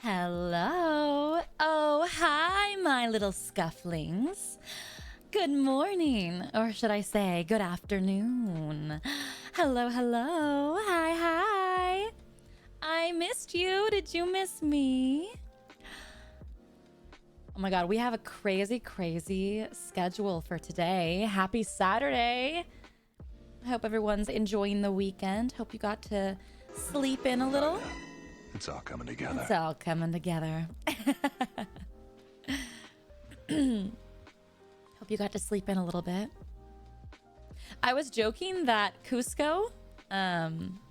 Hello. Oh, hi, my little scufflings. Good morning, or should I say good afternoon. Hello, hello. Hi, hi. I missed you. Did you miss me? Oh my God, we have a crazy schedule for today. Happy Saturday. I hope everyone's enjoying the weekend. Hope you got to sleep in a little. It's all coming together. It's all coming together. Hope you got to sleep in a little bit. I was joking that Cusco,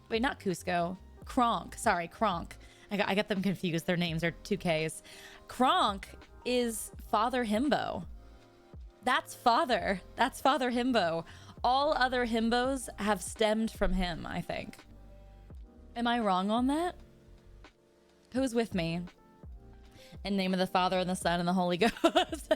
wait, not Cusco, Kronk. Sorry, Kronk. I got them confused. Their names are 2Ks. Kronk is Father Himbo. That's Father Himbo. All other Himbos have stemmed from him, I think. Am I wrong on that? Who's with me? In the name of the Father and the Son and the Holy Ghost.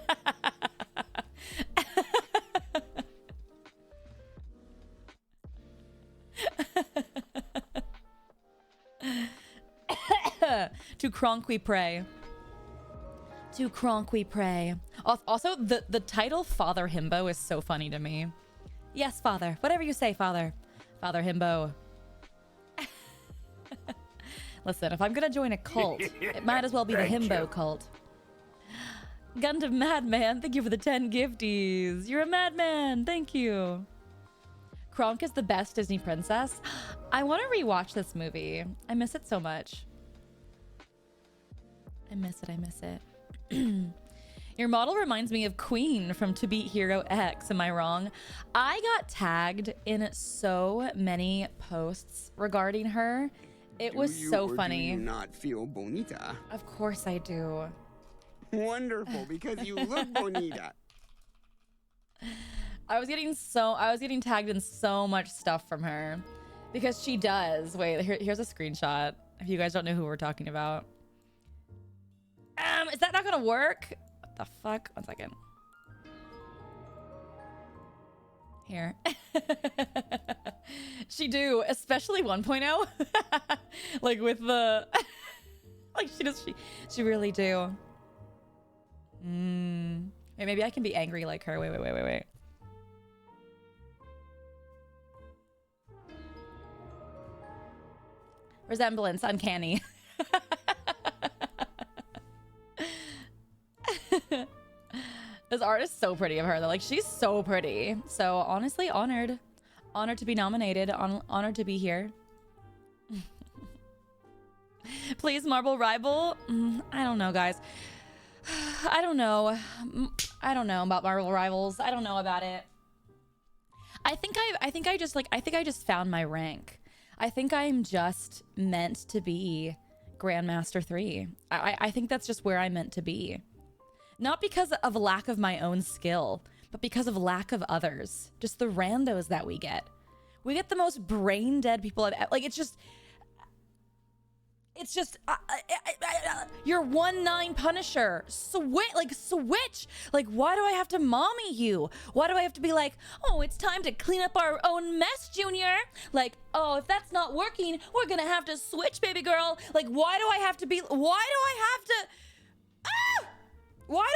To Kronk we pray. To Kronk we pray. Also, the title Father Himbo is so funny to me. Yes, Father. Whatever you say, Father. Father Himbo. Listen, if I'm gonna join a cult, it might as well be the Himbo cult. Gundam Madman, thank you for the 10 gifties. You're a madman, thank you. Kronk is the best Disney princess. I want to rewatch this movie. I miss it so much. I miss it. Your model reminds me of Queen from To Beat Hero X. Am I wrong? I got tagged in so many posts regarding her. It was so funny. Do you not feel bonita? Of course I do. Wonderful, because you look bonita. I was getting tagged in so much stuff from her because she does. Wait, here's a screenshot. If you guys don't know who we're talking about. Is that not gonna work? What the fuck? 1 second. Here. She do, especially 1.0. Like with the like she really do. Wait, maybe I can be angry like her. Wait. Resemblance, uncanny. This art is so pretty of her though. Like, she's so pretty. So honestly, honored to be nominated, honored to be here. Please, Marble Rival. I don't know, guys. I don't know about Marble Rivals. I don't know about it. I think I just found my rank. I think I'm just meant to be Grandmaster 3. I think that's just where I'm meant to be. Not because of a lack of my own skill, but because of lack of others. Just the randos that we get. We get the most brain dead people I've like. It's just you're 1-9 Punisher. Switch. Like, why do I have to mommy you? Why do I have to be like, oh, it's time to clean up our own mess, Junior? Like, oh, if that's not working, we're gonna have to switch, baby girl. Like, why do I have to be the one? Why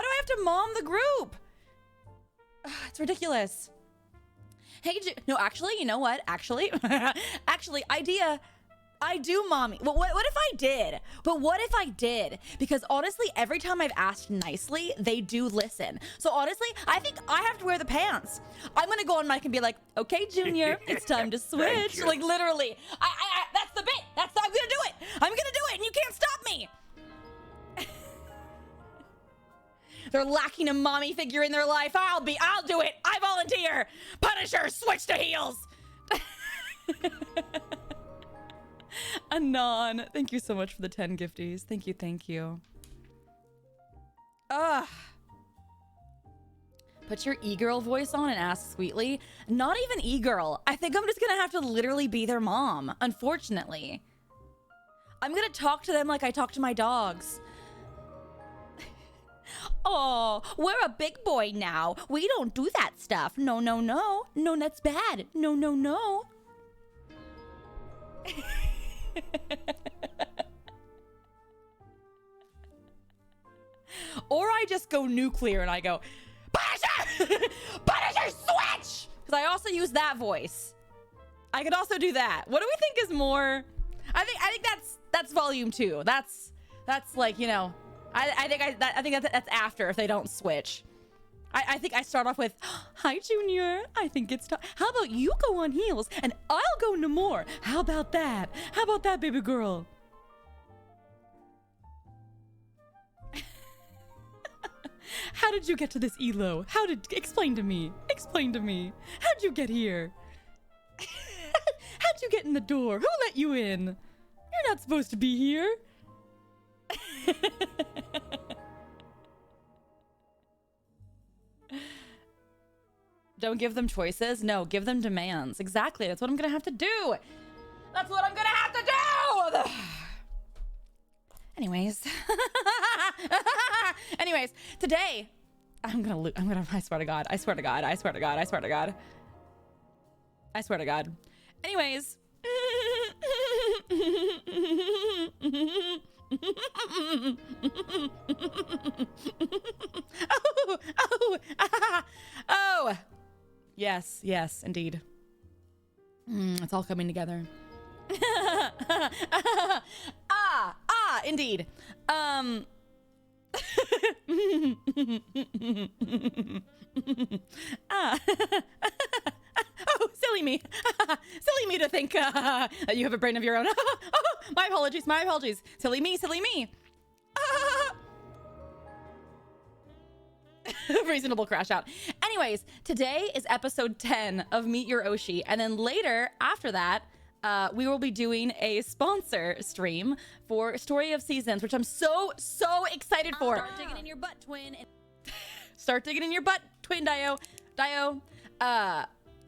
do I have to mom the group? It's ridiculous. Hey, no, actually, you know what? Actually, idea. I do mommy. What if I did? But what if I did? Because honestly, every time I've asked nicely, they do listen. So honestly, I think I have to wear the pants. I'm gonna go on mic and be like, okay, Junior, it's time to switch. Like, literally, that's the bit. I'm gonna do it. I'm gonna do it, and you can't stop me. They're lacking a mommy figure in their life. I'll do it. I volunteer. Punisher, switch to heels. Anon, thank you so much for the 10 gifties. Thank you. Put your e-girl voice on and ask sweetly. Not even e-girl. I think I'm just gonna have to literally be their mom, unfortunately. I'm gonna talk to them like I talk to my dogs. Oh, we're a big boy now. We don't do that stuff. No. No, that's bad. No. or I just go nuclear and I go, Punisher! Punisher, switch! Because I also use that voice. I could also do that. What do we think is more? I think that's volume 2. That's like, you know, I think that's after if they don't switch. I think I start off with, hi, Junior. I think it's time. How about you go on heels and I'll go no more? How about that? How about that, baby girl? How did you get to this elo? Explain to me. Explain to me. How'd you get here? How'd you get in the door? Who let you in? You're not supposed to be here. Don't give them choices. No, give them demands. Exactly. That's what I'm gonna have to do. That's what I'm gonna have to do. Anyways. Anyways, today I swear to God. Anyways. Oh. Yes, indeed. It's all coming together. Indeed. Oh, silly me. Silly me to think that you have a brain of your own. My apologies. Silly me. Reasonable crash out. Anyways, today is episode 10 of Meet Your Oshi. And then later, after that, we will be doing a sponsor stream for Story of Seasons, which I'm so excited for. Start digging in your butt, twin. Start digging in your butt, twin Dio.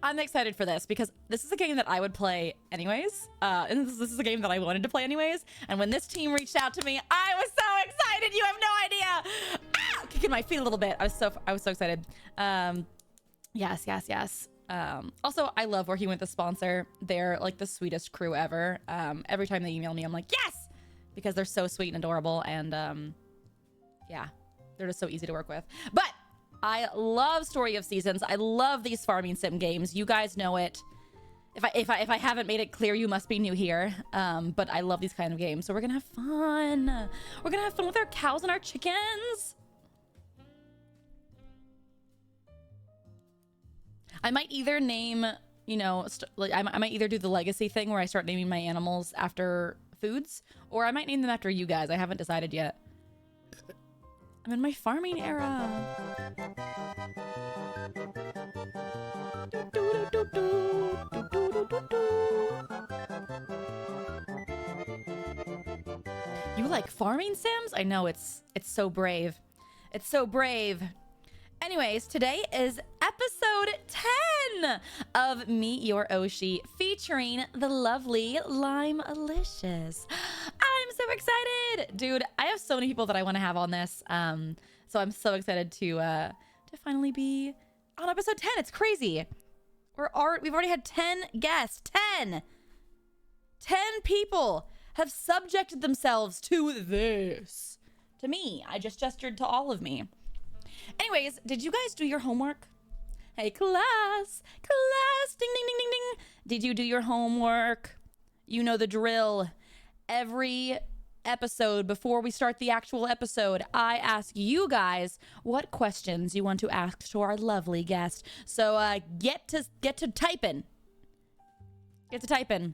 I'm excited for this because this is a game that I would play anyways. And this is a game that I wanted to play anyways. And when this team reached out to me, I was so excited. You have no idea. Kicking my feet a little bit. I was so excited. Yes. Also, I love working with the sponsor. They're like the sweetest crew ever. Every time they email me, I'm like, yes, because they're so sweet and adorable. And yeah, they're just so easy to work with. But I love Story of Seasons. I love these farming sim games. You guys know it. If I haven't made it clear, you must be new here. But I love these kind of games. So we're gonna have fun. We're gonna have fun with our cows and our chickens. I might either name, you know, I might either do the legacy thing where I start naming my animals after foods, or I might name them after you guys. I haven't decided yet. I'm in my farming era. You like farming sims? I know, it's so brave. It's so brave. Anyways, today is episode 10 of Meet Your Oshi, featuring the lovely Laimu. I'm so excited, dude. I have so many people that I want to have on this. So I'm so excited to finally be on episode 10. It's crazy. We've already had 10 guests. 10 people have subjected themselves to this. To me. I just gestured to all of me. Anyways, did you guys do your homework? Hey, class, ding, ding, ding, ding, ding. Did you do your homework? You know the drill. Every episode, before we start the actual episode, I ask you guys what questions you want to ask to our lovely guest. So get to typing. Get to typing.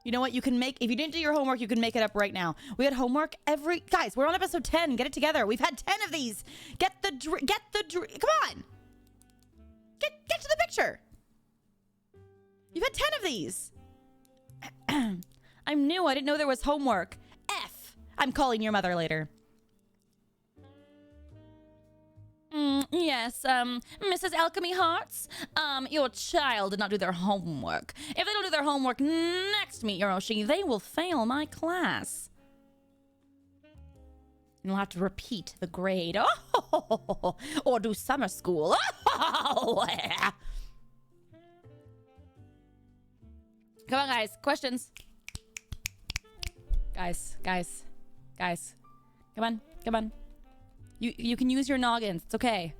You know what? You can make, if you didn't do your homework, you can make it up right now. We had homework guys, we're on episode 10. Get it together. We've had 10 of these. Come on. Get to the picture. You've had 10 of these. I'm new. I didn't know there was homework. I'm calling your mother later. Yes, Mrs. Alchemy Hearts, your child did not do their homework. If they don't do their homework next Meet Your Oshi, they will fail my class. You'll have to repeat the grade. Oh, or do summer school. Oh, yeah. Come on, guys. Questions. Guys. Guys, come on, come on. You can use your noggins. It's okay.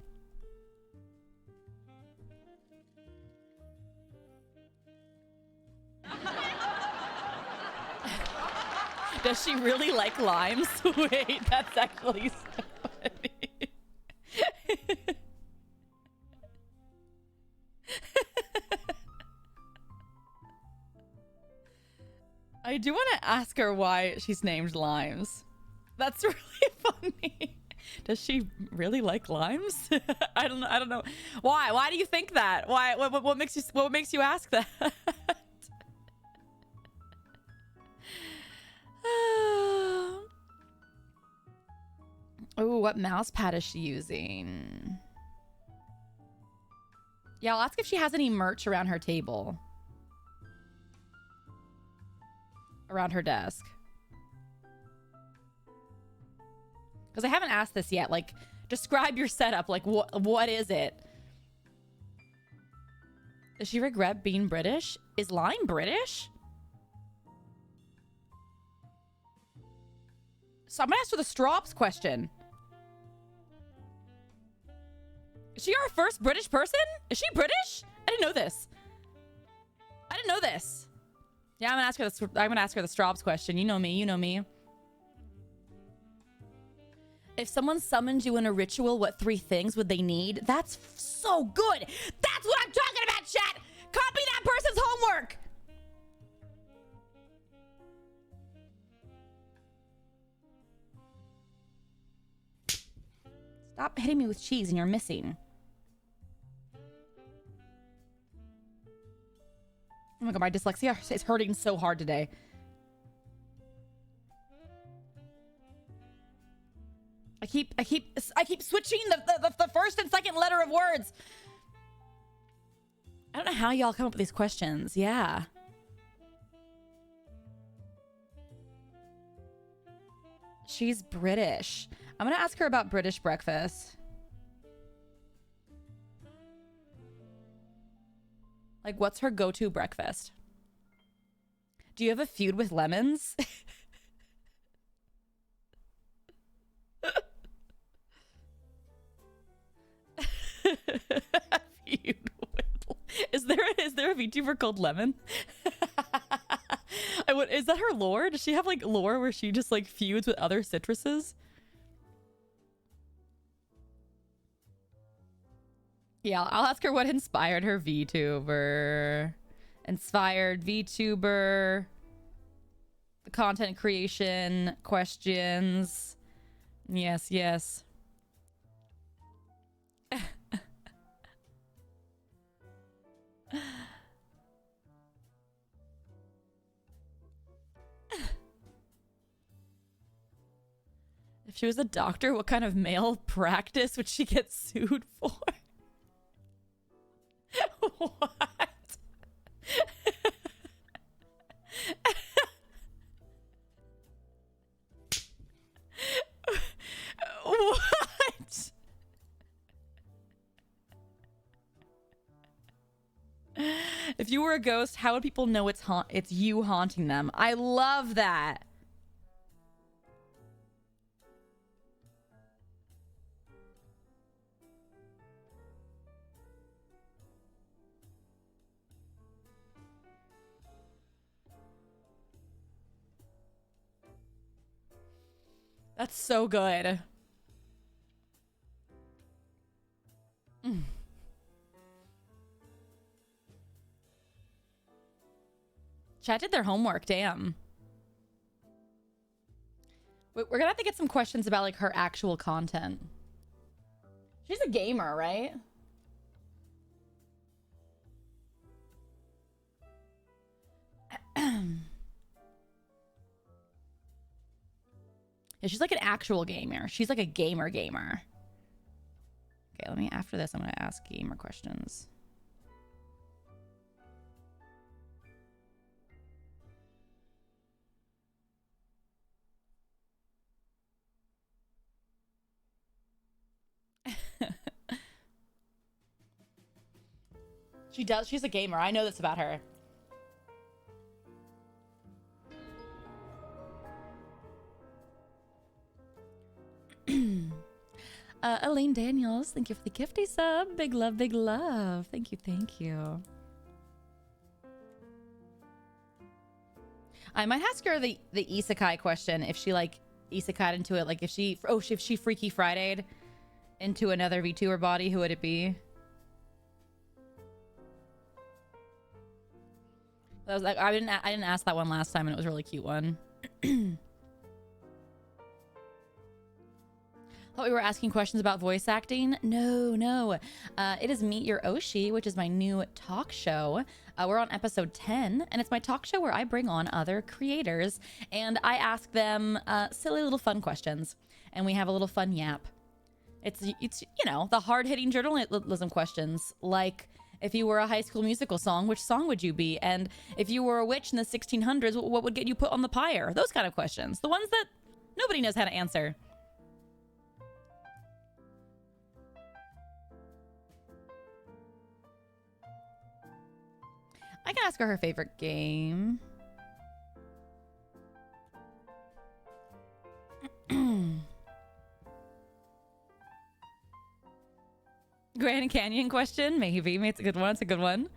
Does she really like limes? Wait, that's actually so funny. I do want to ask her why she's named Limes. That's really funny. Does she really like limes? I don't know. I don't know. Why? Why do you think that? Why? What makes you ask that? Oh, what mouse pad is she using? Yeah, I'll ask if she has any merch around her table. Around her desk. Because I haven't asked this yet. Like, describe your setup. Like, what is it? Does she regret being British? Is Lime British? So I'm gonna ask her the Strops question. Is she our first British person? Is she British? I didn't know this. I didn't know this. Yeah, I'm gonna ask her the Strops question. You know me. You know me. If someone summoned you in a ritual, what 3 things would they need? That's so good. That's what I'm talking about, chat. Copy that person's homework. Stop hitting me with cheese and you're missing. Oh my god, my dyslexia is hurting so hard today. I keep switching the first and second letter of words. I don't know how y'all come up with these questions. Yeah. She's British. I'm gonna ask her about British breakfast. Like, what's her go-to breakfast? Do you have a feud with lemons? Is there a VTuber called Lemon? Is that her lore? Does she have like lore where she just like feuds with other citruses? Yeah, I'll ask her what inspired her VTuber. Inspired VTuber. The content creation questions. Yes, yes. If she was a doctor, what kind of male practice would she get sued for? What? What? If you were a ghost, how would people know it's you haunting them? I love that. That's so good. Chat did their homework, damn. We're gonna have to get some questions about like her actual content. She's a gamer, right? Yeah, she's like an actual gamer. She's like a gamer. Okay, after this, I'm gonna ask gamer questions. She does. She's a gamer. I know this about her. Elaine Daniels, thank you for the gifty sub. Big love, big love. Thank you, thank you. I might ask her the isekai question if she like isekai'd into it. Like if she Freaky Friday'd into another VTuber body, who would it be? That was like I didn't ask that one last time, and it was a really cute one. Thought we were asking questions about voice acting. No. It is Meet Your Oshi, which is my new talk show. We're on episode 10, and it's my talk show where I bring on other creators, and I ask them silly little fun questions, and we have a little fun yap. It's you know, the hard-hitting journalism questions, like if you were a High School Musical song, which song would you be? And if you were a witch in the 1600s, what would get you put on the pyre? Those kind of questions. The ones that nobody knows how to answer. I can ask her favorite game. Grand Canyon question? Maybe. It's a good one. It's a good one.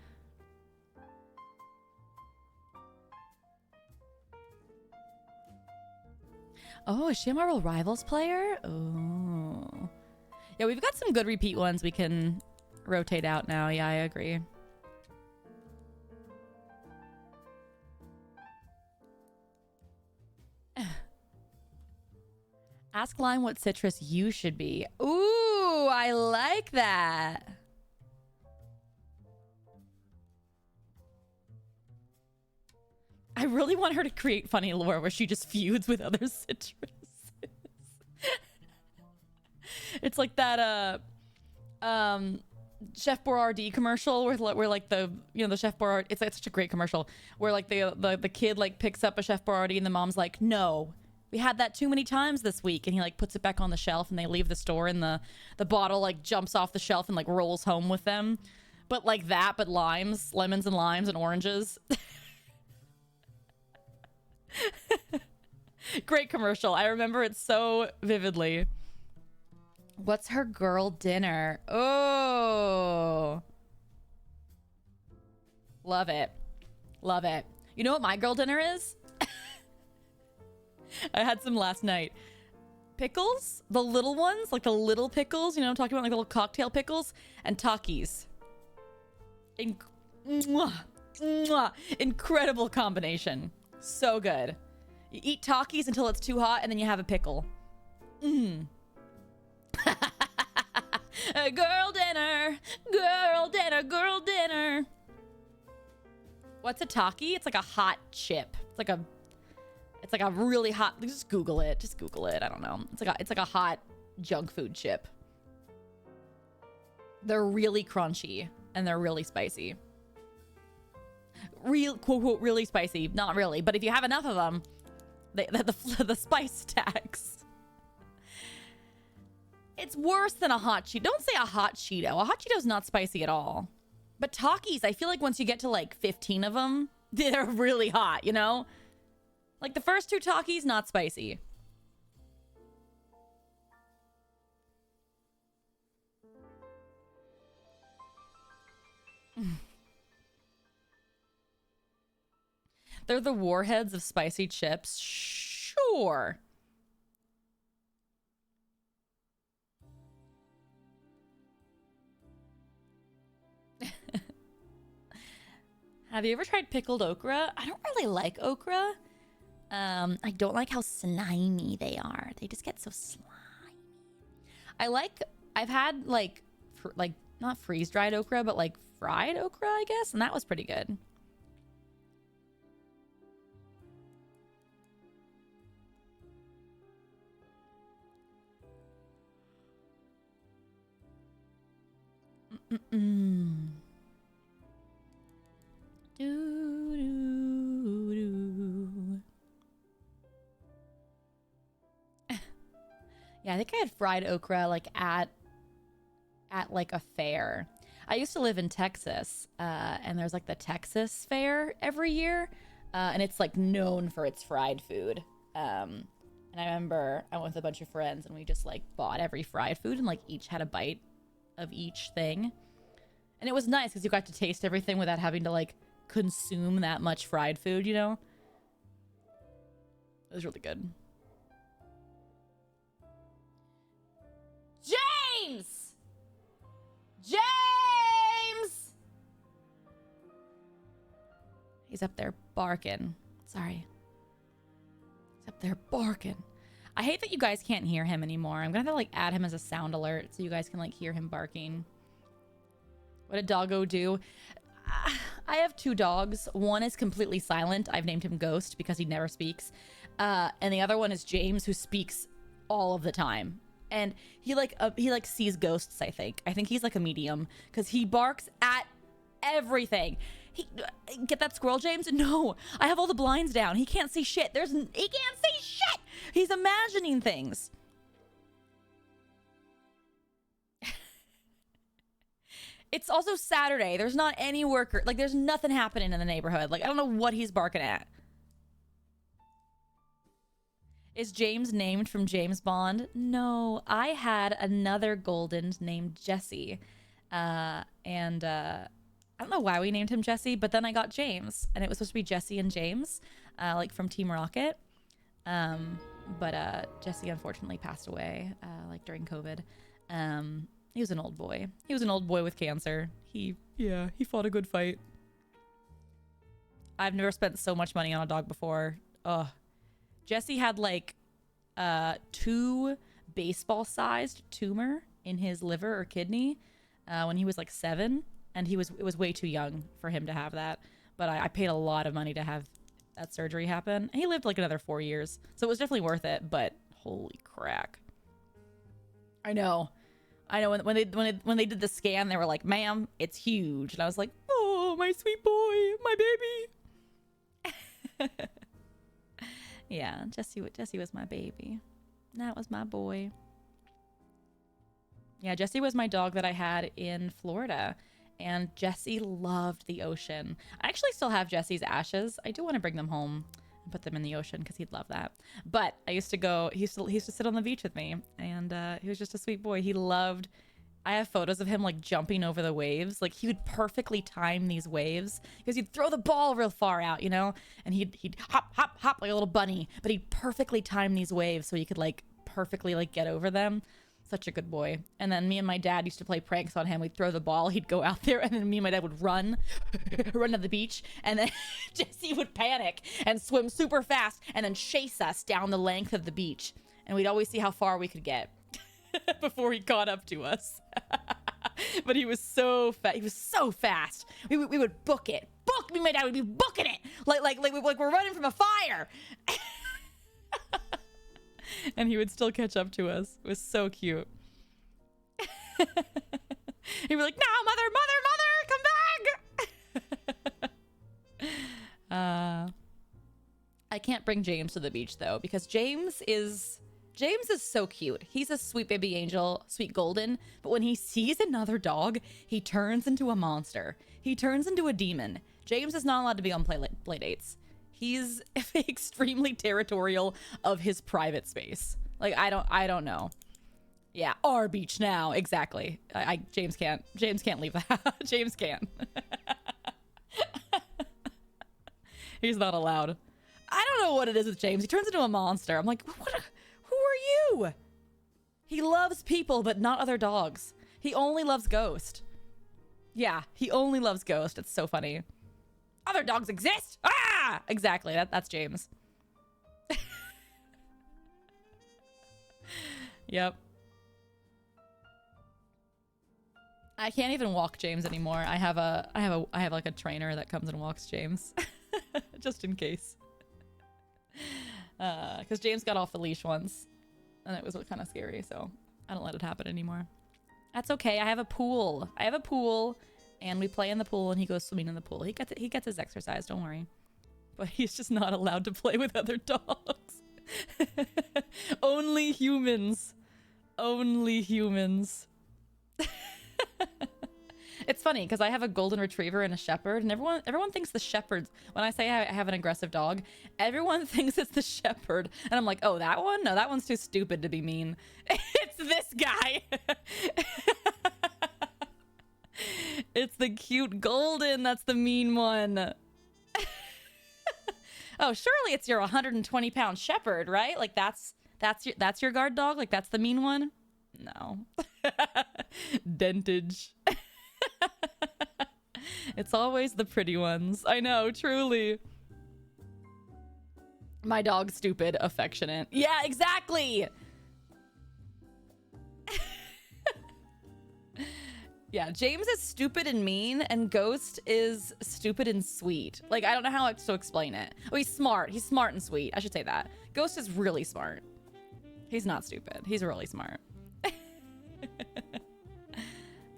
Oh, is she a Marvel Rivals player? Oh. Yeah, we've got some good repeat ones we can rotate out now. Yeah, I agree. Ask Lime what citrus you should be. Ooh, I like that. I really want her to create funny lore where she just feuds with other citruses. It's like that Chef Boyardee commercial where like the the Chef Boyardee, it's like such a great commercial where like the kid like picks up a Chef Boyardee and the mom's like, no, we had that too many times this week, and he like puts it back on the shelf, and they leave the store, and the bottle like jumps off the shelf and like rolls home with them, but like that, but lemons and limes and oranges. Great commercial. I remember it so vividly. What's her girl dinner? Oh, love it. You know what my girl dinner is? I had some last night. Pickles, the little ones, like the little pickles, you know what I'm talking about, like little cocktail pickles, and Takis. Incredible combination. So good. You eat Takis until it's too hot, and then you have a pickle. Girl dinner. What's a Taki? It's like a hot chip. It's like a really hot. Just Google it. I don't know. It's like a hot junk food chip. They're really crunchy and they're really spicy. Real quote quote really spicy. Not really, but if you have enough of them, the spice stacks. It's worse than a hot Cheeto. Don't say a hot Cheeto. A hot Cheeto's not spicy at all. But Takis, I feel like once you get to like 15 of them, they're really hot, you know? Like the first two Takis, not spicy. They're the warheads of spicy chips. Sure. Have you ever tried pickled okra? I don't really like okra. I don't like how slimy they are. They just get so slimy. I've had like not freeze-dried okra, but like fried okra, I guess, and that was pretty good. Yeah, I think I had fried okra like at like a fair. I used to live in Texas, and there's like the Texas Fair every year, and it's like known for its fried food. And And I remember I went with a bunch of friends and we just like bought every fried food and like each had a bite of each thing. And it was nice because you got to taste everything without having to like consume that much fried food, you know? It was really good. James! James! He's up there barking. Sorry. He's up there barking. I hate that you guys can't hear him anymore. I'm gonna have to like add him as a sound alert so you guys can like hear him barking. What did doggo do? I have 2 dogs. One is completely silent. I've named him Ghost because he never speaks. And the other one is James, who speaks all of the time. And he sees ghosts, I think. I think he's like a medium because he barks at everything. Get that squirrel, James? No, I have all the blinds down. He can't see shit. He can't see shit. He's imagining things. It's also Saturday. There's not any worker. Like, there's nothing happening in the neighborhood. Like, I don't know what he's barking at. Is James named from James Bond? No, I had another golden named Jesse. I don't know why we named him Jesse, but then I got James. And it was supposed to be Jesse and James, like from Team Rocket. But Jesse unfortunately passed away, like during COVID. He was an old boy. He was an old boy with cancer. He fought a good fight. I've never spent so much money on a dog before. Ugh. Jesse had like 2 baseball-sized tumor in his liver or kidney when he was like 7, and it was way too young for him to have that. But I paid a lot of money to have that surgery happen. He lived like another 4 years, so it was definitely worth it. But holy crack! I know. When they did the scan, they were like, "Ma'am, it's huge," and I was like, "Oh, my sweet boy, my baby." Yeah, Jesse was my baby. That was my boy. Yeah, Jesse was my dog that I had in Florida, and Jesse loved the ocean. I actually still have Jesse's ashes. I do want to bring them home and put them in the ocean because he'd love that. But he used to sit on the beach with me, and he was just a sweet boy. I have photos of him like jumping over the waves. Like he would perfectly time these waves because he'd throw the ball real far out, you know, and he'd hop, hop, hop like a little bunny, but he'd perfectly time these waves so he could like perfectly like get over them. Such a good boy. And then me and my dad used to play pranks on him. We'd throw the ball, he'd go out there, and then me and my dad would run to the beach, and then Jesse would panic and swim super fast and then chase us down the length of the beach. And we'd always see how far we could get before he caught up to us. But he was so fast. We would book it. Me and my dad would be booking it like we're running from a fire. And he would still catch up to us. It was so cute. He'd be like, "No, mother, come back." I can't bring James to the beach though, because James is so cute. He's a sweet baby angel, sweet golden, but when he sees another dog, he turns into a monster. He turns into a demon. James is not allowed to be on play dates. He's extremely territorial of his private space. Like, I don't know. Yeah, our beach now. Exactly. James can't leave the house. James can't. He's not allowed. I don't know what it is with James. He turns into a monster. I'm like, who are you? He loves people, but not other dogs. He only loves Ghost. Yeah, he only loves Ghost. It's so funny. Other dogs exist. Ah, exactly. That's James. Yep. I can't even walk James anymore. I have like a trainer that comes and walks James, just in case. Because James got off the leash once, and it was kind of scary. So I don't let it happen anymore. That's okay. I have a pool. And we play in the pool, and he goes swimming in the pool. He gets his exercise, don't worry. But he's just not allowed to play with other dogs. Only humans. Only humans. It's funny because I have a golden retriever and a shepherd, and everyone thinks the shepherd's, when I say I have an aggressive dog, everyone thinks it's the shepherd. And I'm like, oh, that one? No, that one's too stupid to be mean. It's this guy. It's the cute golden that's the mean one. Oh, surely it's your 120-pound shepherd, right? Like that's your guard dog? Like that's the mean one? No. Dentage. It's always the pretty ones. I know, truly. My dog's stupid, affectionate. Yeah, exactly. Yeah, James is stupid and mean, and Ghost is stupid and sweet. Like, I don't know how to explain it. Oh, he's smart. He's smart and sweet. I should say that. Ghost is really smart. He's not stupid. He's really smart.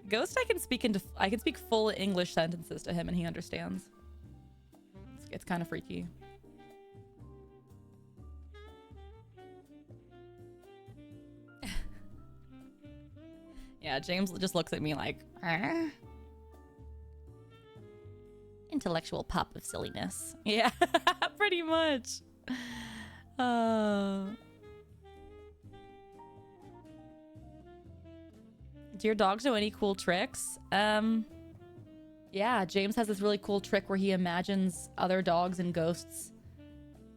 Ghost, I can speak full English sentences to him, and he understands. It's kind of freaky. Yeah, James just looks at me like, intellectual pop of silliness. Yeah, pretty much. Do your dogs know any cool tricks? Yeah, James has this really cool trick where he imagines other dogs and ghosts,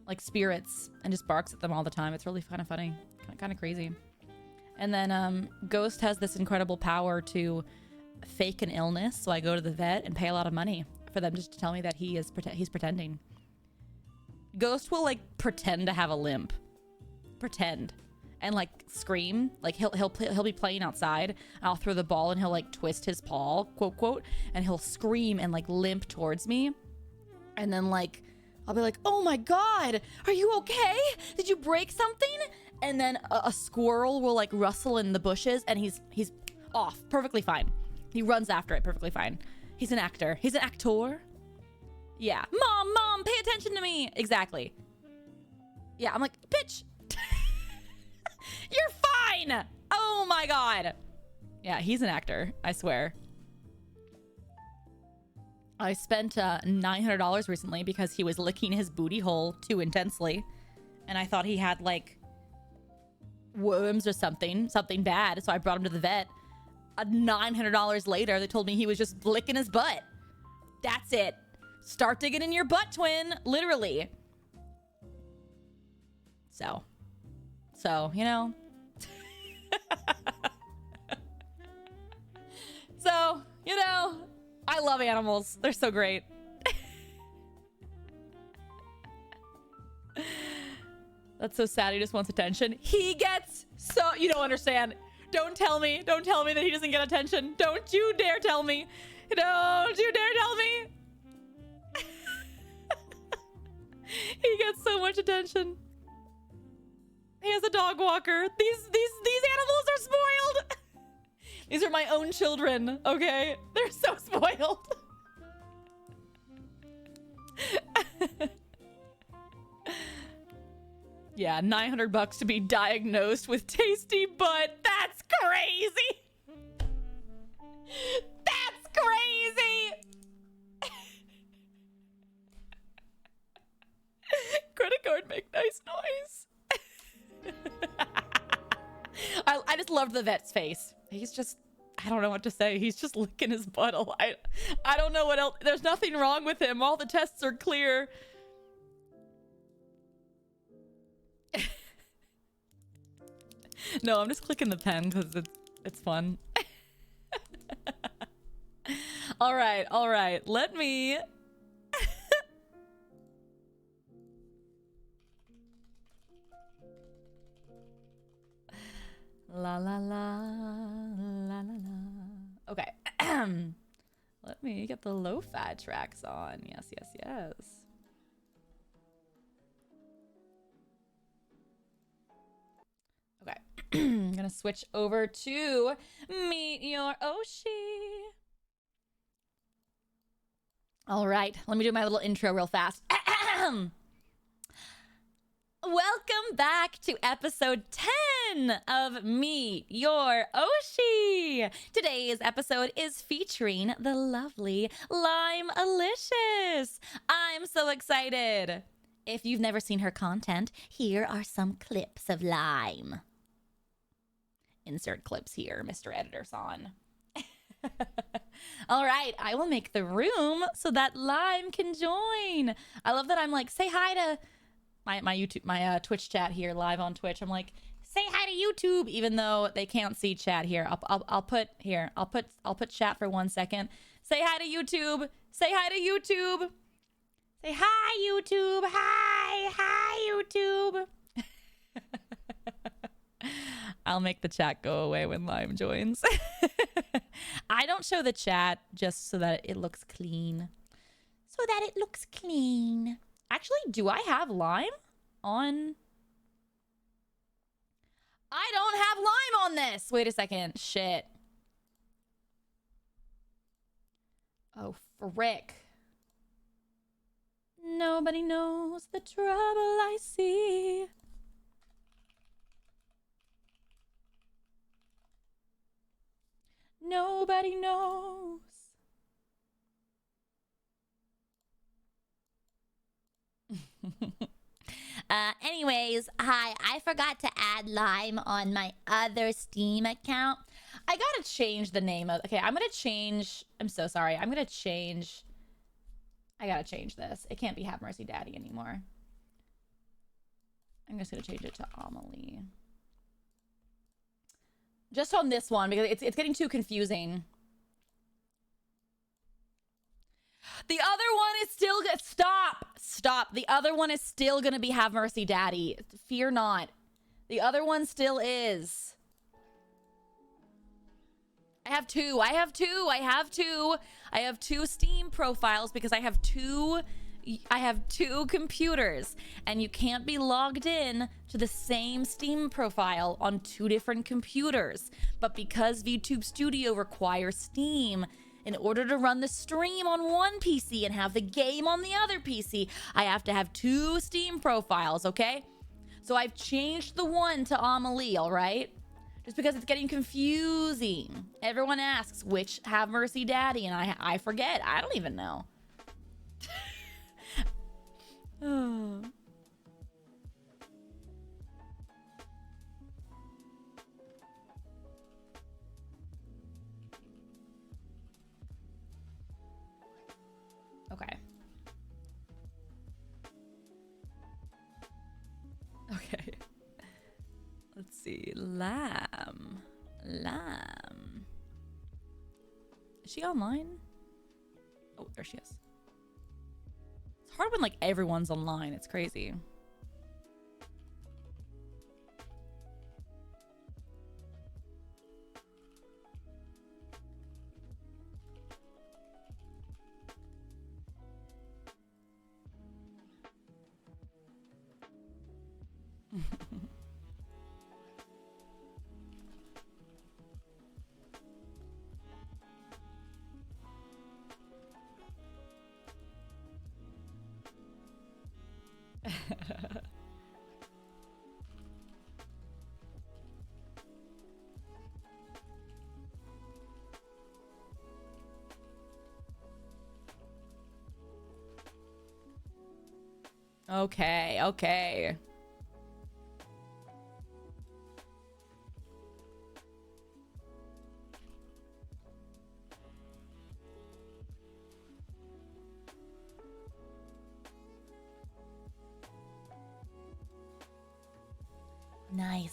like spirits, and just barks at them all the time. It's really kind of funny, kind of crazy. And then Ghost has this incredible power to fake an illness. So I go to the vet and pay a lot of money for them just to tell me that he's pretending. Ghost will like pretend to have a limp, pretend, and like scream. Like he'll be playing outside. I'll throw the ball and he'll like twist his paw, quote quote, and he'll scream and like limp towards me. And then like I'll be like, "Oh my God, are you okay? Did you break something?" And then a squirrel will like rustle in the bushes, and he's off, perfectly fine. He runs after it, perfectly fine. He's an actor. He's an actor. Yeah. Mom, pay attention to me. Exactly. Yeah, I'm like, bitch. You're fine. Oh my God. Yeah, he's an actor, I swear. I spent $900 recently because he was licking his booty hole too intensely. And I thought he had like worms or something bad. So I brought him to the vet. $900 later, they told me he was just licking his butt. That's it. Start digging in your butt, twin. Literally. So, you know. So, you know, I love animals. They're so great. That's so sad. He just wants attention. He gets so... You don't understand. Don't tell me that he doesn't get attention. Don't you dare tell me. Don't you dare tell me. He gets so much attention. He has a dog walker. These animals are spoiled. These are my own children, okay? They're so spoiled. Yeah, $900 to be diagnosed with tasty butt. That's crazy. That's crazy. Credit card make nice noise. I just loved the vet's face. He's just, I don't know what to say. He's just licking his butt a lot. I don't know what else. There's nothing wrong with him. All the tests are clear. No, I'm just clicking the pen because it's fun. All right. Let me... La la la la la la. Okay. Let me get the lo-fi tracks on. Yes. Okay. I'm gonna switch over to Meet Your Oshi. All right, let me do my little intro real fast. welcome back to episode 10 of Meet Your Oshi. Today's episode is featuring the lovely Laimu. I'm so excited. If you've never seen her content, here are some clips of Laimu. Insert clips here, Mr. Editor San. All right, I will make the room so that Laimu can join. I love that I'm like, say hi to my Twitch chat here live on Twitch. I'm like, say hi to YouTube, even though they can't see chat here. I'll put chat for 1 second. Say hi to YouTube. Say hi to YouTube. Say hi YouTube. Hi YouTube. I'll make the chat go away when Laimu joins. I don't show the chat just so that it looks clean. Actually, do I have Laimu on? I don't have Laimu on this. Wait a second. Shit. Oh, frick. Nobody knows the trouble I see. Nobody knows. Anyways, hi. I forgot to add Laimu on my other Steam account. I gotta change the name of... Okay, I'm gonna change... I'm so sorry. I gotta change this. It can't be Have Mercy Daddy anymore. I'm just gonna change it to Amelie. Just on this one, because it's getting too confusing. The other one is still good. Stop. The other one is still gonna be Have Mercy Daddy. Fear not. The other one still is. I have two Steam profiles because I have two computers, and you can't be logged in to the same Steam profile on 2 different computers. But because VTube Studio requires Steam in order to run the stream on one PC and have the game on the other PC, I have to have 2 Steam profiles, okay? So I've changed the one to Amelie, all right? Just because it's getting confusing. Everyone asks which Have Mercy Daddy, and I forget. I don't even know. Oh. Okay. Let's see. Laimu. Is she online? Oh, there she is. It's hard when like everyone's online. It's crazy. Okay.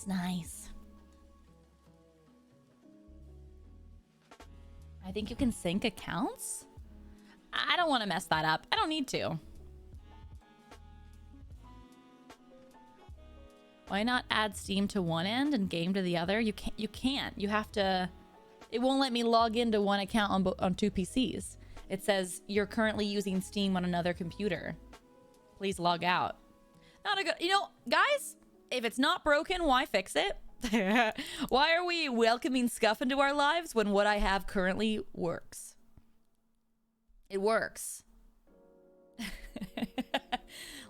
Nice. I think you can sync accounts? I don't want to mess that up. I don't need to. Why not add Steam to one end and game to the other? You can't. You have to... It won't let me log into one account on 2 PCs. It says you're currently using Steam on another computer. Please log out. Not a good... You know, guys, if it's not broken, why fix it? Why are we welcoming scuff into our lives when what I have currently works? It works.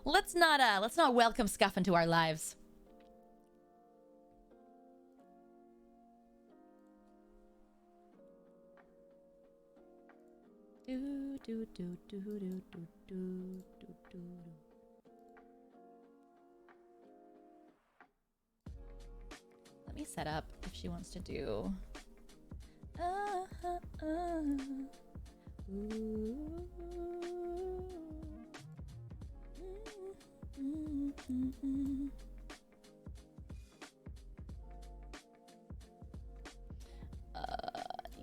Let's not welcome Scuff into our lives. Do, do, do, do, do, do, do, do, do. Let me set up if she wants to do. Ooh.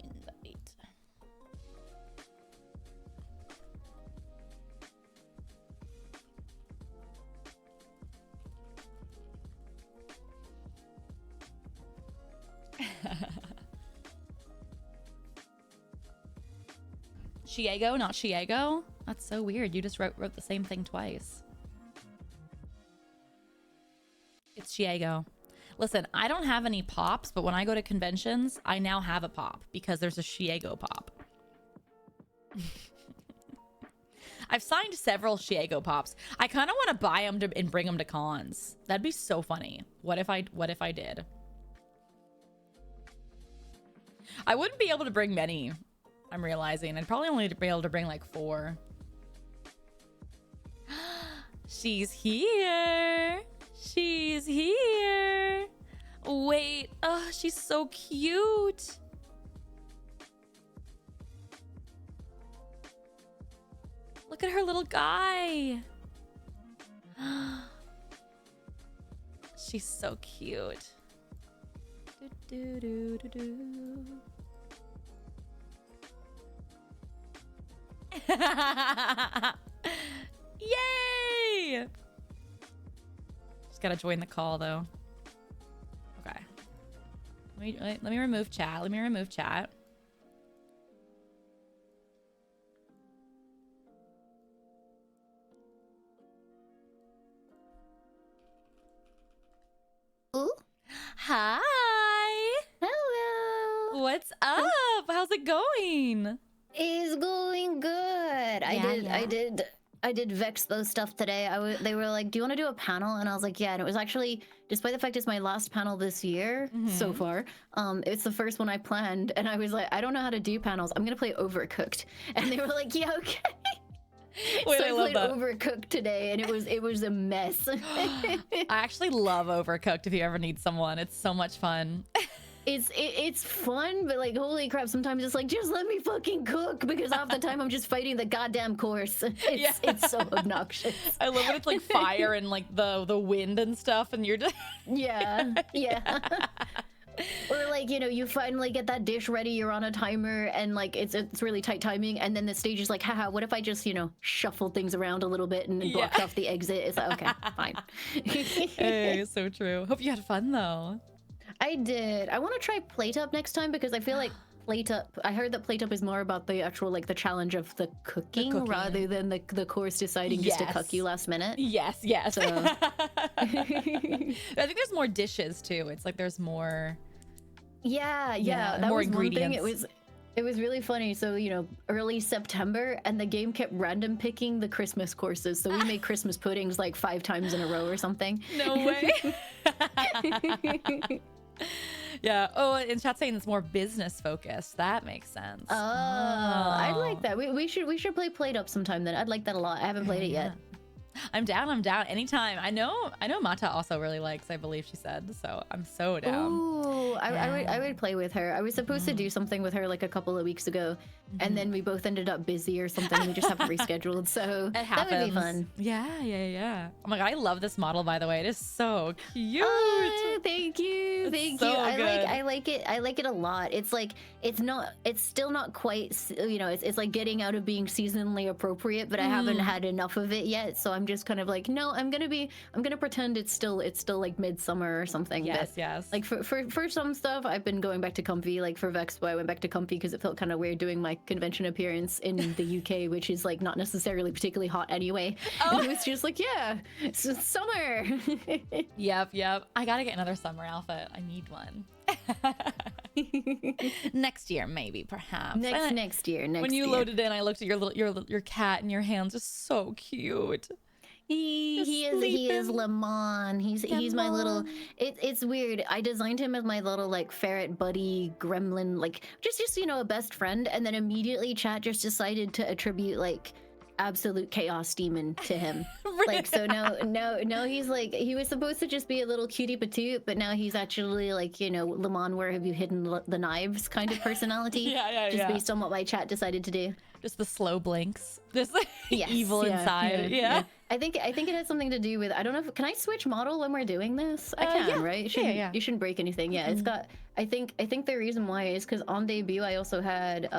Invite. Shiego, not Shiego? That's so weird. You just wrote the same thing twice. It's Shiego. Listen, I don't have any pops, but when I go to conventions, I now have a pop because there's a Shiego pop. I've signed several Shiego pops. I kind of want to buy them and bring them to cons. That'd be so funny. What if I did? I wouldn't be able to bring many. I'm realizing I'd probably only be able to bring like 4. She's here. She's here. Wait. Oh, she's so cute. Look at her little guy. She's so cute. Do, do, do, do, do. Yay! Just gotta join the call though. Okay. Let me remove chat. Let me remove chat. Ooh. Hi. Hello. What's up? How's it going? Is going good. I did Vexpo stuff today. They were like, "Do you want to do a panel?" And I was like, "Yeah." And it was actually, despite the fact it's my last panel this year so far, it's the first one I planned. And I was like, "I don't know how to do panels. I'm gonna play Overcooked." And they were like, "Yeah, okay." Wait, so I I love played that. Overcooked today, and it was a mess. I actually love Overcooked if you ever need someone. It's so much fun. It's fun, but like, holy crap, sometimes it's like, just let me fucking cook, because half the time I'm just fighting the goddamn course. It's so obnoxious. I love when it's like fire and like the wind and stuff, and you're just Yeah. Or like, you know, you finally get that dish ready, you're on a timer, and like it's really tight timing, and then the stage is like, haha, what if I just, you know, shuffle things around a little bit and block off the exit? It's like, okay, fine. Hey, so true. Hope you had fun though. I did. I want to try Plate Up next time, because I feel like Plate Up, I heard that Plate Up is more about the actual, like, the challenge of the cooking, rather than the course deciding just to cook you last minute. Yes. So I think there's more dishes too. It's like there's more. Yeah, Yeah, that more was ingredients. one thing. It was really funny. So, you know, early September, and the game kept random picking the Christmas courses. So we made Christmas puddings like 5 times in a row or something. No way. Yeah. Oh, and chat saying it's more business focused. That makes sense. Oh, I like that. We should play Plate Up sometime then. I'd like that a lot. I haven't played it yet. I'm down. Anytime. I know Mata also really likes, I believe she said. So I'm so down. Ooh, I would play with her. I was supposed to do something with her like a couple of weeks ago, and then we both ended up busy or something. We just haven't rescheduled. So that would be fun. Yeah. Oh my god, I love this model, by the way. It is so cute. Oh, thank you. Thank so you. good. I like it. I like it a lot. It's like, it's still not quite, you know, it's like getting out of being seasonally appropriate, but I haven't had enough of it yet. So I'm just kind of like, no, I'm gonna pretend it's still like midsummer or something. Yes, but yes. Like for some stuff, I've been going back to comfy. Like for Vexpo, I went back to comfy because it felt kind of weird doing my convention appearance in the UK, which is like not necessarily particularly hot anyway. Oh. And it was just like, yeah, it's summer. Yep. I gotta get another summer outfit. I need one. Next year, maybe, perhaps. Next year. When you loaded in, I looked at your cat and your hands are so cute. He is Lemon. He's my little. Lemon. It's weird. I designed him as my little like ferret buddy gremlin, like just a best friend, and then immediately chat just decided to attribute like absolute chaos demon to him. Like so now he's like, he was supposed to just be a little cutie patootie, but now he's actually like Lemon, where have you hidden the knives kind of personality. Just based on what my chat decided to do. Just the slow blinks. This Yes, evil inside. Yeah. I think it has something to do with, I don't know if, can I switch model when we're doing this? I can, yeah. right? You shouldn't break anything. Yeah, it's got, I think the reason why is because on debut I also had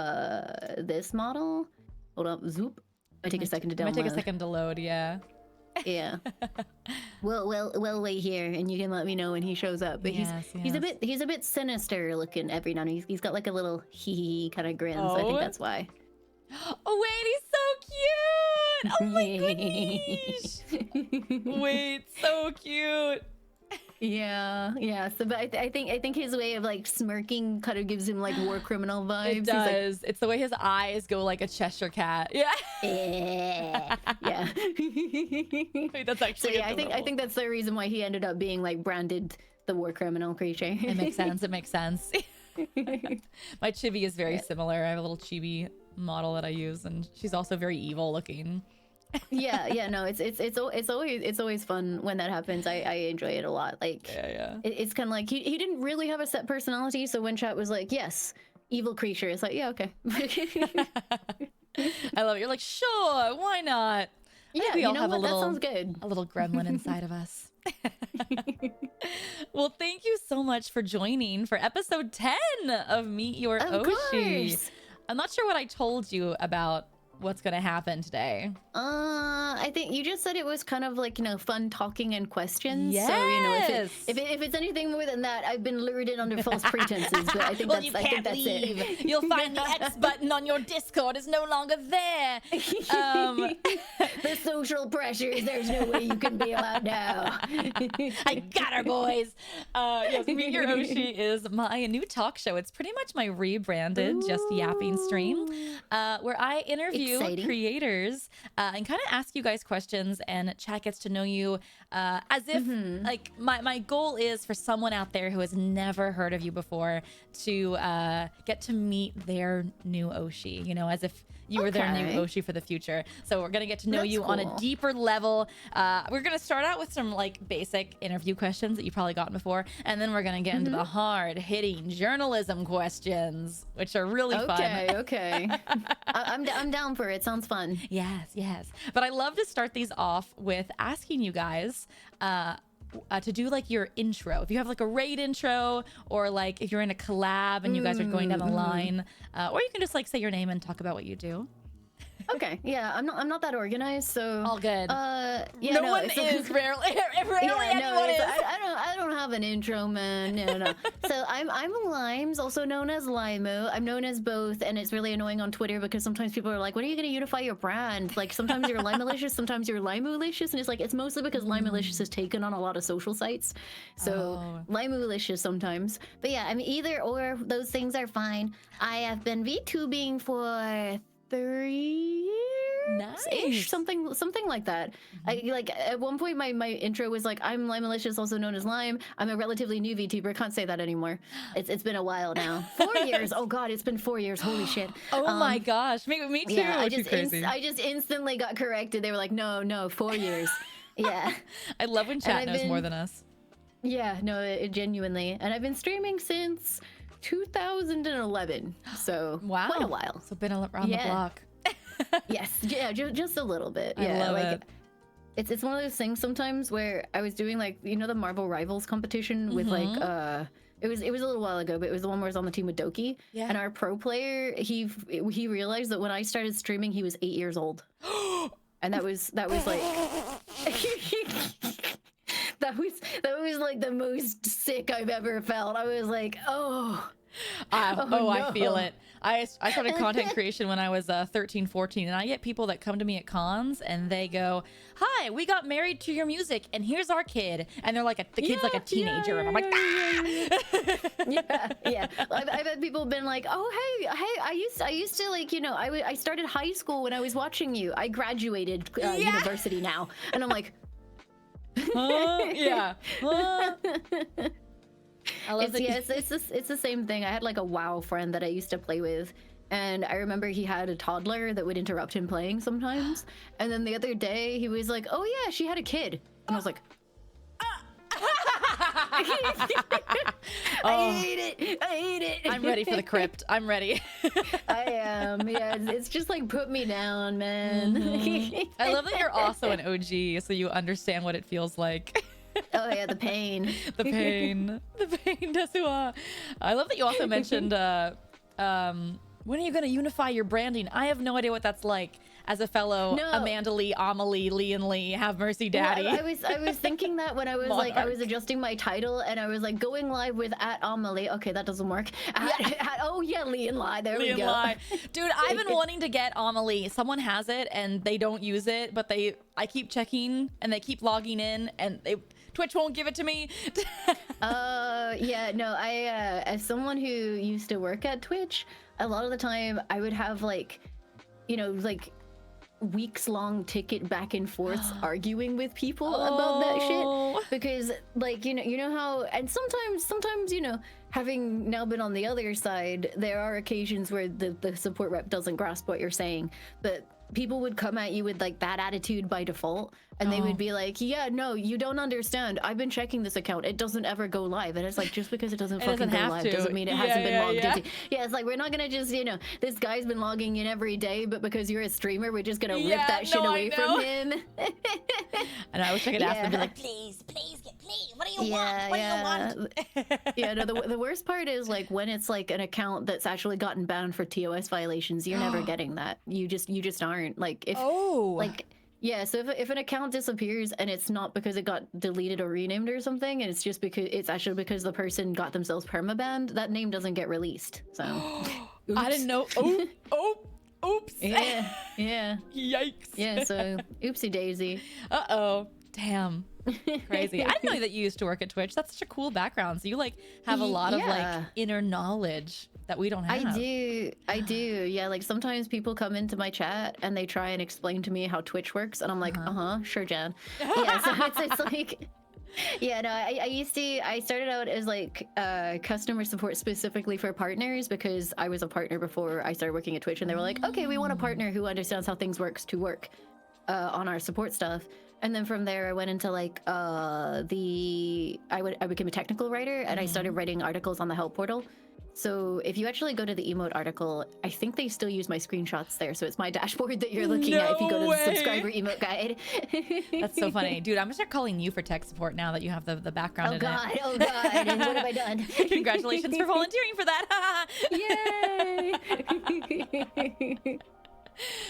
this model. Hold up, zoop. I take a second to download. Might take a second to load, yeah. Yeah. We'll wait here, and you can let me know when he shows up. But he's a bit sinister looking every now and then. He's got like a little hee kind of grin, so I think that's why. Oh wait, he's so cute! Oh my goodness! Wait, so cute. Yeah. So, but I think his way of like smirking kind of gives him like war criminal vibes. It does. It's the way his eyes go like a Cheshire cat. Yeah. Yeah. Wait, that's actually. So yeah, I think that's the reason why he ended up being like branded the war criminal creature. It makes sense. It makes sense. My chibi is very similar. I have a little chibi model that I use, and she's also very evil looking. No, it's always fun when that happens. I enjoy it a lot. Like it's kind of like he didn't really have a set personality, so when chat was like, yes, evil creature, it's like, yeah, okay. I love it. You're like, sure, why not? Yeah, we all have that sounds good. A little gremlin inside of us. Well, thank you so much for joining for episode 10 of Meet Your Oshi. Course. I'm not sure what I told you about what's going to happen today. I think you just said it was kind of like, fun talking and questions. Yes. So, if it's anything more than that, I've been lured in under false pretenses, but I think well, that's leave. it. You'll find the X button on your Discord is no longer there. The social pressures, there's no way you can be allowed now. I got her, boys. Yes, Meet Your Oshi is my new talk show. It's pretty much my rebranded Just Yapping stream, where I interview creators and kind of ask you guys questions, and chat gets to know you as if like my goal is for someone out there who has never heard of you before to get to meet their new Oshi, as if you were their new Oshi for the future. So we're gonna get to know you on a deeper level. We're gonna start out with some like basic interview questions that you've probably gotten before, and then we're gonna get into the hard-hitting journalism questions, which are really fun. Okay. I'm down for it. Sounds fun. Yes. But I love to start these off with asking you guys to do like your intro. If you have like a raid intro, or like if you're in a collab and you guys are going down the line, or you can just like say your name and talk about what you do. Okay, yeah, I'm not that organized, so all good. No one is rarely anyone is. I don't have an intro, man. No. So I'm Limes, also known as Laimu. I'm known as both, and it's really annoying on Twitter because sometimes people are like, "When are you gonna unify your brand?" Like sometimes you're Limelicious, sometimes you're Laimulicious, and it's like it's mostly because Laimulicious is taken on a lot of social sites. So Laimulicious sometimes, but yeah, I mean either or those things are fine. I have been VTubing for 3 years ish, something like that. I like at one point my intro was like, I'm Limelicious, also known as Lime. I'm a relatively new VTuber. Can't say that anymore. It's been a while now. 4 years. Oh god, it's been 4 years. Holy shit. Oh my gosh. Me too. Yeah, I just instantly got corrected. They were like, no, 4 years. Yeah. I love when chat knows more than us. Yeah, no, genuinely. And I've been streaming since 2011, so quite a while. So been around the block. Yes, yeah, just a little bit. I love it. It's one of those things sometimes where I was doing like the Marvel Rivals competition with like it was a little while ago, but it was the one where I was on the team with Doki. Yeah. And our pro player, he realized that when I started streaming, he was 8 years old, and that was like. That was like the most sick I've ever felt. I was like, no. I feel it. I started content creation when I was 13, 14, and I get people that come to me at cons and they go, "Hi, we got married to your music, and here's our kid," and they're like, the kid's like a teenager, and I'm like, yeah. I've had people been like, "Oh, hey, I used to like, I started high school when I was watching you. I graduated university now," and I'm like, yeah. I love it's the same thing. I had like a WoW friend that I used to play with, and I remember he had a toddler that would interrupt him playing sometimes. And then the other day he was like, "Oh yeah, she had a kid," and I was like, I hate it. I'm ready for the crypt. I'm ready. I am. Yeah, it's just like, put me down, man. I love that you're also an OG, so you understand what it feels like. Oh yeah, the pain. The pain. Desua. I love that you also mentioned when are you going to unify your branding? I have no idea what that's like as a fellow Amanda Lee, Amelie, LeeandLie, Have Mercy Daddy. Yeah, I was thinking that when I was like, I was adjusting my title and I was like going live with @Amelie. Okay, that doesn't work. LeandLie. There we go. Dude, I've been wanting to get Amelie. Someone has it and they don't use it, but I keep checking and they keep logging in and Twitch won't give it to me. Yeah, no, as someone who used to work at Twitch, a lot of the time I would have like weeks-long ticket back and forth arguing with people about that shit, because like you know how, and sometimes having now been on the other side, there are occasions where the support rep doesn't grasp what you're saying, but people would come at you with like that attitude by default, and they would be like, "Yeah, no, you don't understand. I've been checking this account. It doesn't ever go live." And it's like, just because it doesn't fucking go live doesn't mean it hasn't been logged into. Yeah, it's like, we're not gonna just, this guy's been logging in every day, but because you're a streamer, we're just gonna rip that shit away from him. And I wish I could ask them to be like, please, what do you want? What do you want? Yeah, no, the worst part is like when it's like an account that's actually gotten banned for TOS violations, you're never getting that. You just aren't. Like if yeah, so if an account disappears and it's not because it got deleted or renamed or something, and it's just because it's actually because the person got themselves permabanned, that name doesn't get released. So I didn't know. Oops. Yeah. Yikes. Yeah, so oopsie daisy. Uh-oh. Damn. Crazy. I didn't know that you used to work at Twitch. That's such a cool background. So you like have a lot of like inner knowledge that we don't have. I do. Yeah, like sometimes people come into my chat and they try and explain to me how Twitch works, and I'm like, sure, Jan. Yeah, so it's like, yeah, no, I started out as like customer support specifically for partners, because I was a partner before I started working at Twitch, and they were like, okay, we want a partner who understands how things work on our support stuff. And then from there I went into like I became a technical writer, and I started writing articles on the help portal. So if you actually go to the emote article, I think they still use my screenshots there. So it's my dashboard that you're looking at if you go to the subscriber emote guide. That's so funny. Dude, I'm gonna start calling you for tech support now that you have the background in it. Oh God, and what have I done? Congratulations for volunteering for that. Yay!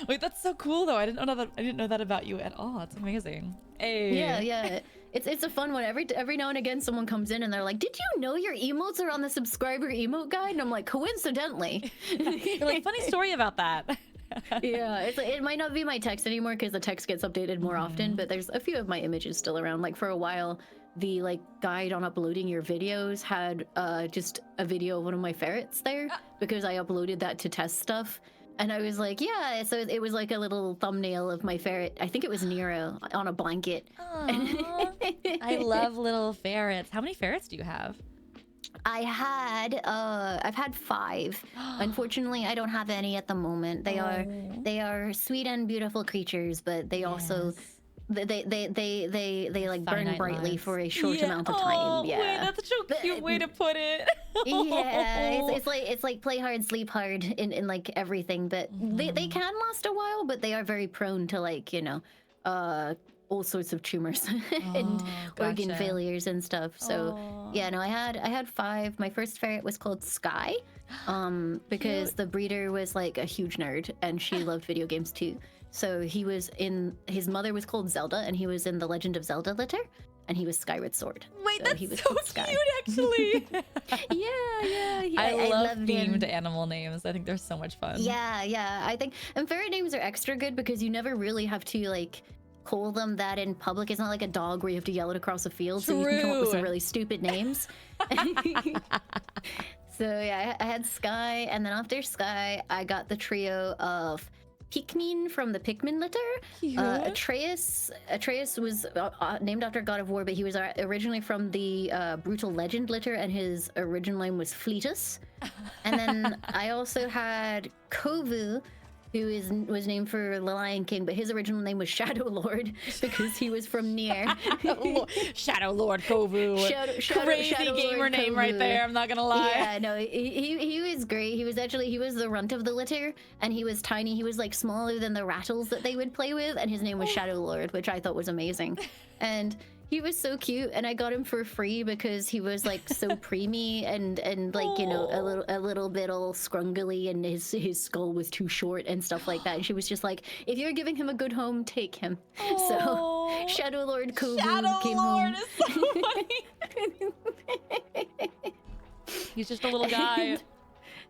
Wait, that's so cool though. I didn't know that about you at all. That's amazing. Hey. Yeah. It's a fun one. Every now and again someone comes in and they're like, "Did you know your emotes are on the subscriber emote guide?" And I'm like, "Coincidentally." You're like, funny story about that. Yeah, it might not be my text anymore because the text gets updated more often, but there's a few of my images still around. Like for a while, the like guide on uploading your videos had just a video of one of my ferrets there, because I uploaded that to test stuff. And I was like, yeah, so it was like a little thumbnail of my ferret. I think it was Nero on a blanket. I love little ferrets. How many ferrets do you have? I've had 5. Unfortunately, I don't have any at the moment. They are sweet and beautiful creatures, but they also they like burn brightly for a short amount of time. Yeah, wait, that's such a cute way to put it. Yeah, it's like play hard, sleep hard in like everything. But they can last a while, but they are very prone to like all sorts of tumors and organ failures and stuff. So yeah, no, I had 5. My first ferret was called Sky, because the breeder was like a huge nerd and she loved video games too. So his mother was called Zelda, and he was in the Legend of Zelda litter. and he was Skyward Sword. Wait, So that's he was so called Sky. cute, actually. Yeah. I love loved themed him. animal names. I think they're so much fun. Yeah. I think, and ferret names are extra good because you never really have to like call them that in public. It's not like a dog where you have to yell it across a field, so you can come up with some True. really stupid names. So yeah, I had Sky, and then after Sky, I got the trio of Pikmin from the Pikmin litter. Cute. Atreus was named after God of War, but he was originally from the Brutal Legend litter, and his original name was Fleetus. And then I also had Kovu, who was named for the Lion King, but his original name was Shadow Lord because he was from Nier. Shadow Lord Kovu. Crazy Shadow gamer Lord name right Kovu. there. I'm not gonna lie. Yeah, no, he was great. He was the runt of the litter, and he was tiny. He was like smaller than the rattles that they would play with, and his name was Shadow Lord, which I thought was amazing. And he was so cute, and I got him for free because he was like so preemie and like, you know, a little bit all scrungly, and his skull was too short and stuff like that. And she was just like, if you're giving him a good home, take him. So Shadow Lord Kovu Shadow came Lord home. is so funny. He's just a little guy.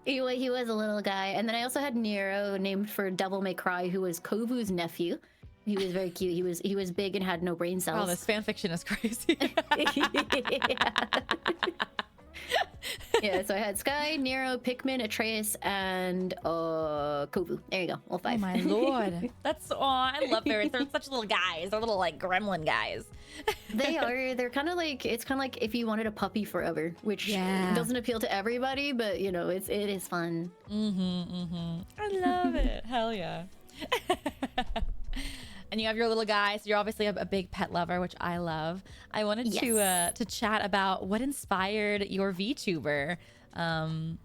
He was a little guy. And then I also had Nero, named for Devil May Cry, who was Kovu's nephew. He was very cute. He was big and had no brain cells. Oh, this fan fiction is crazy. Yeah, so I had Sky, Nero, Pikmin, Atreus, and Kovu. There you go, all 5. Oh my lord. That's I love ferrets. They're such little guys. They're little like gremlin guys. They are. They're kind of like, it's kind of like if you wanted a puppy forever, which Yeah. doesn't appeal to everybody, but you know, it is fun. I love it. Hell yeah. And you have your little guy, so you're obviously a big pet lover, which I love. I wanted Yes. to chat about what inspired your VTuber. The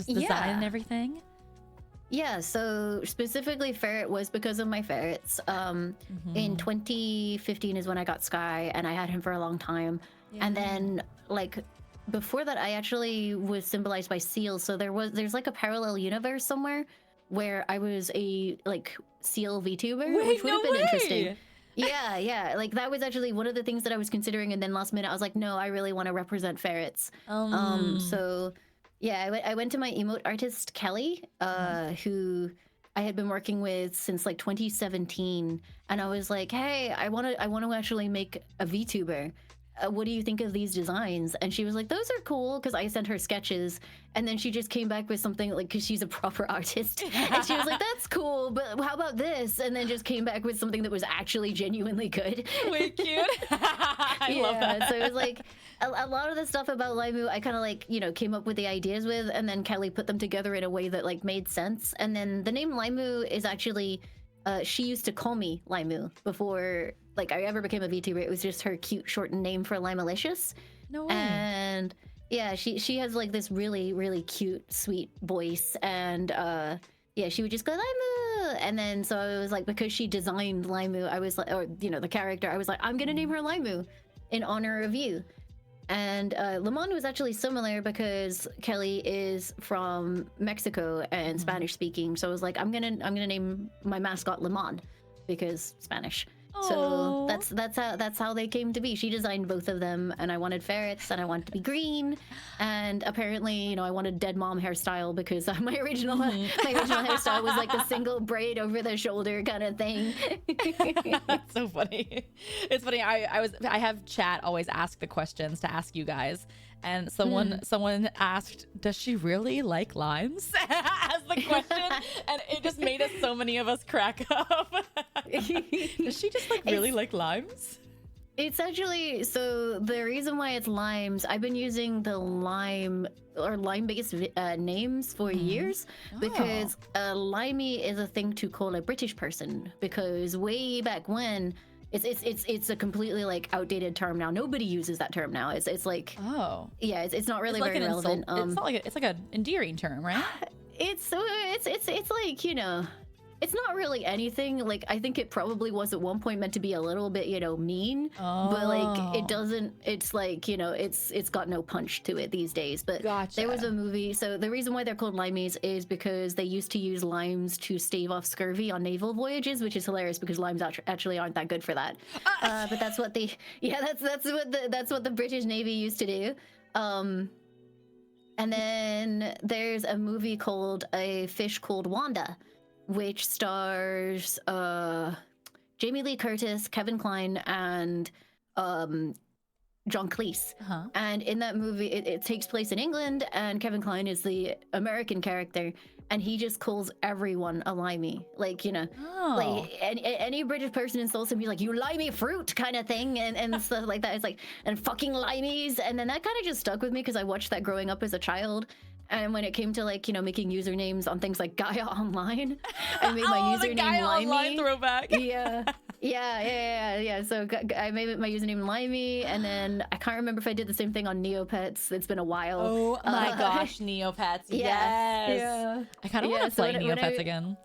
design and everything. Yeah, so specifically ferret was because of my ferrets. In 2015 is when I got Sky, and I had him for a long time. And then like before that, I actually was symbolized by seals. So there's like a parallel universe somewhere where I was a like seal VTuber, Wait, which would no have been way. interesting. Yeah, like that was actually one of the things that I was considering, and then last minute I was like, no, I really want to represent ferrets. So yeah, I went to my emote artist Kelly, who I had been working with since like 2017, and I was like, hey, I want to actually make a VTuber. What do you think of these designs? And she was like, those are cool, because I sent her sketches, and then she just came back with something like, because she's a proper artist, and she was like, that's cool, but how about this? And then just came back with something that was actually genuinely good. Way cute. I love that. So it was like a lot of the stuff about Laimu I kind of like, you know, came up with the ideas with, and then Kelly put them together in a way that like made sense. And then the name Laimu is actually she used to call me Laimu before like I ever became a VTuber. It was just her cute shortened name for Limalicious. No way. And yeah, she has like this really, really cute, sweet voice, and yeah, she would just go Laimu, and then so I was like, because she designed Laimu, I was like, or you know, the character, I was like, I'm gonna name her Laimu in honor of you. And Lemon was actually similar because Kelly is from Mexico and Spanish speaking, so I was like, I'm gonna name my mascot Lemon because Spanish. So that's how they came to be. She designed both of them, and I wanted ferrets, and I wanted to be green, and apparently, you know, I wanted dead mom hairstyle because my original hairstyle was like the single braid over the shoulder kind of thing. That's so funny. It's funny. I have chat always ask the questions to ask you guys, and someone asked, "Does she really like limes?" as the question, and it just made us so many of us crack up. Does she just like really like limes? It's actually, so the reason why it's limes, I've been using the lime or lime-based names for years because limey is a thing to call a British person, because way back when, it's a completely like outdated term now. Nobody uses that term now. It's like, yeah, it's not really very relevant. It's not like it's like an endearing term, right? It's like, you know, it's not really anything. Like, I think it probably was at one point meant to be a little bit, you know, mean. But like, it doesn't. It's like, you know, it's got no punch to it these days. But there was a movie. So the reason why they're called limeys is because they used to use limes to stave off scurvy on naval voyages, which is hilarious because limes actually aren't that good for that. But that's what they. Yeah, that's what the British Navy used to do. And then there's a movie called A Fish Called Wanda, which stars Jamie Lee Curtis, Kevin Kline, and John Cleese. And in that movie, it takes place in England, and Kevin Kline is the American character, and he just calls everyone a limey. Like, you know, like any British person insults him, he's like, you limey fruit kind of thing, and stuff like that. It's like, and fucking limeys. And then that kind of just stuck with me because I watched that growing up as a child. And when it came to, like, you know, making usernames on things like Gaia Online, I made my username the Gaia Limey. Online throwback. Yeah. So I made my username Limey, and then I can't remember if I did the same thing on Neopets. It's been a while. Oh my gosh, Neopets. Yes. Yeah. I kind of want to play Neopets again.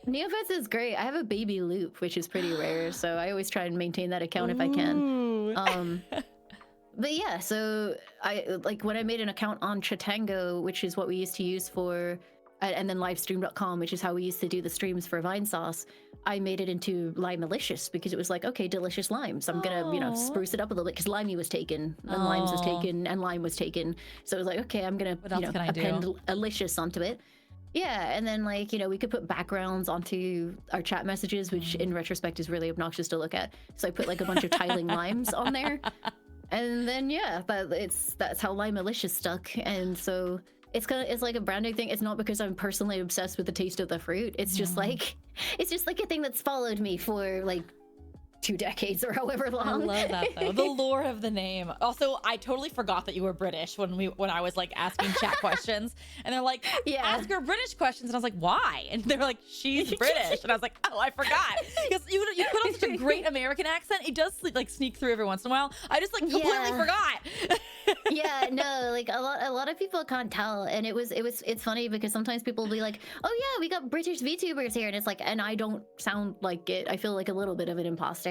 Neopets is great. I have a baby loop, which is pretty rare, so I always try and maintain that account if I can. But yeah, so I like when I made an account on Chatango, which is what we used to use for, and then livestream.com, which is how we used to do the streams for Vine Sauce. I made it into Lime Malicious because it was like, okay, delicious limes. I'm gonna, you know, spruce it up a little bit because Limey was taken, and Limes was taken, and Lime was taken. So it was like, okay, I'm gonna, you know, append Alicious onto it. Yeah, and then, like, you know, we could put backgrounds onto our chat messages, which in retrospect is really obnoxious to look at. So I put like a bunch of tiling limes on there. And then yeah, that's how Lime Malicious stuck. And so it's like a branding thing. It's not because I'm personally obsessed with the taste of the fruit. It's just like a thing that's followed me for like 2 decades or however long. I love that though. The lore of the name. Also, I totally forgot that you were British when I was like asking chat questions, and they're like, ask her British questions, and I was like, why? And they're like, she's British, and I was like, oh, I forgot. Because you put on such a great American accent. It does like sneak through every once in a while. I just like completely forgot. Yeah, no, like a lot of people can't tell, and it's funny because sometimes people will be like, oh yeah, we got British VTubers here, and it's like, and I don't sound like it. I feel like a little bit of an imposter.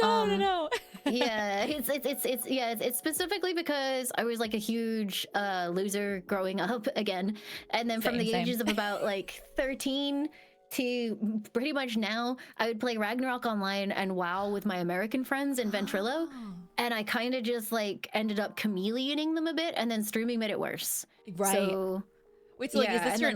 No. Yeah, it's specifically because I was like a huge loser growing up again, and then from the ages of about like 13 to pretty much now, I would play Ragnarok online and WoW with my American friends in Ventrilo, and I kind of just like ended up chameleoning them a bit, and then streaming made it worse. Right. So, wait, so like, is this you're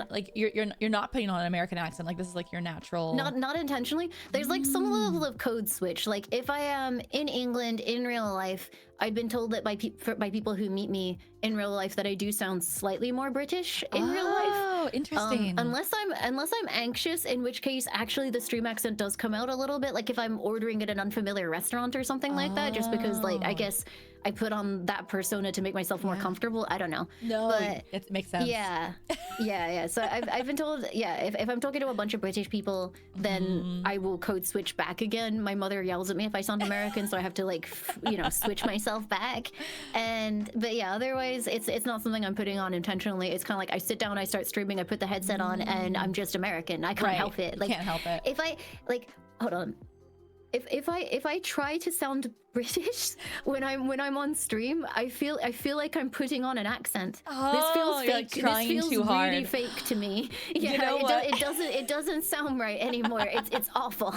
not putting on an American accent? Like, this is like your natural? Not intentionally. There's like some level of code switch. Like, if I am in England in real life, I've been told that by people who meet me in real life that I do sound slightly more British in real life. Oh, interesting. Unless I'm anxious, in which case actually the stream accent does come out a little bit. Like if I'm ordering at an unfamiliar restaurant or something like that, just because like I guess I put on that persona to make myself more comfortable. I don't know. No, but it makes sense. Yeah. So I've been told, if I'm talking to a bunch of British people, then I will code switch back again. My mother yells at me if I sound American, so I have to like, switch myself back. But yeah, otherwise it's not something I'm putting on intentionally. It's kind of like I sit down, I start streaming, I put the headset on, and I'm just American. I can't help it. Like, you can't help it. If I like, hold on. If I try to sound British when I'm on stream, I feel like I'm putting on an accent. This feels fake. Trying this feels too hard. really fake to me. Yeah, you know it doesn't sound right anymore. It's awful.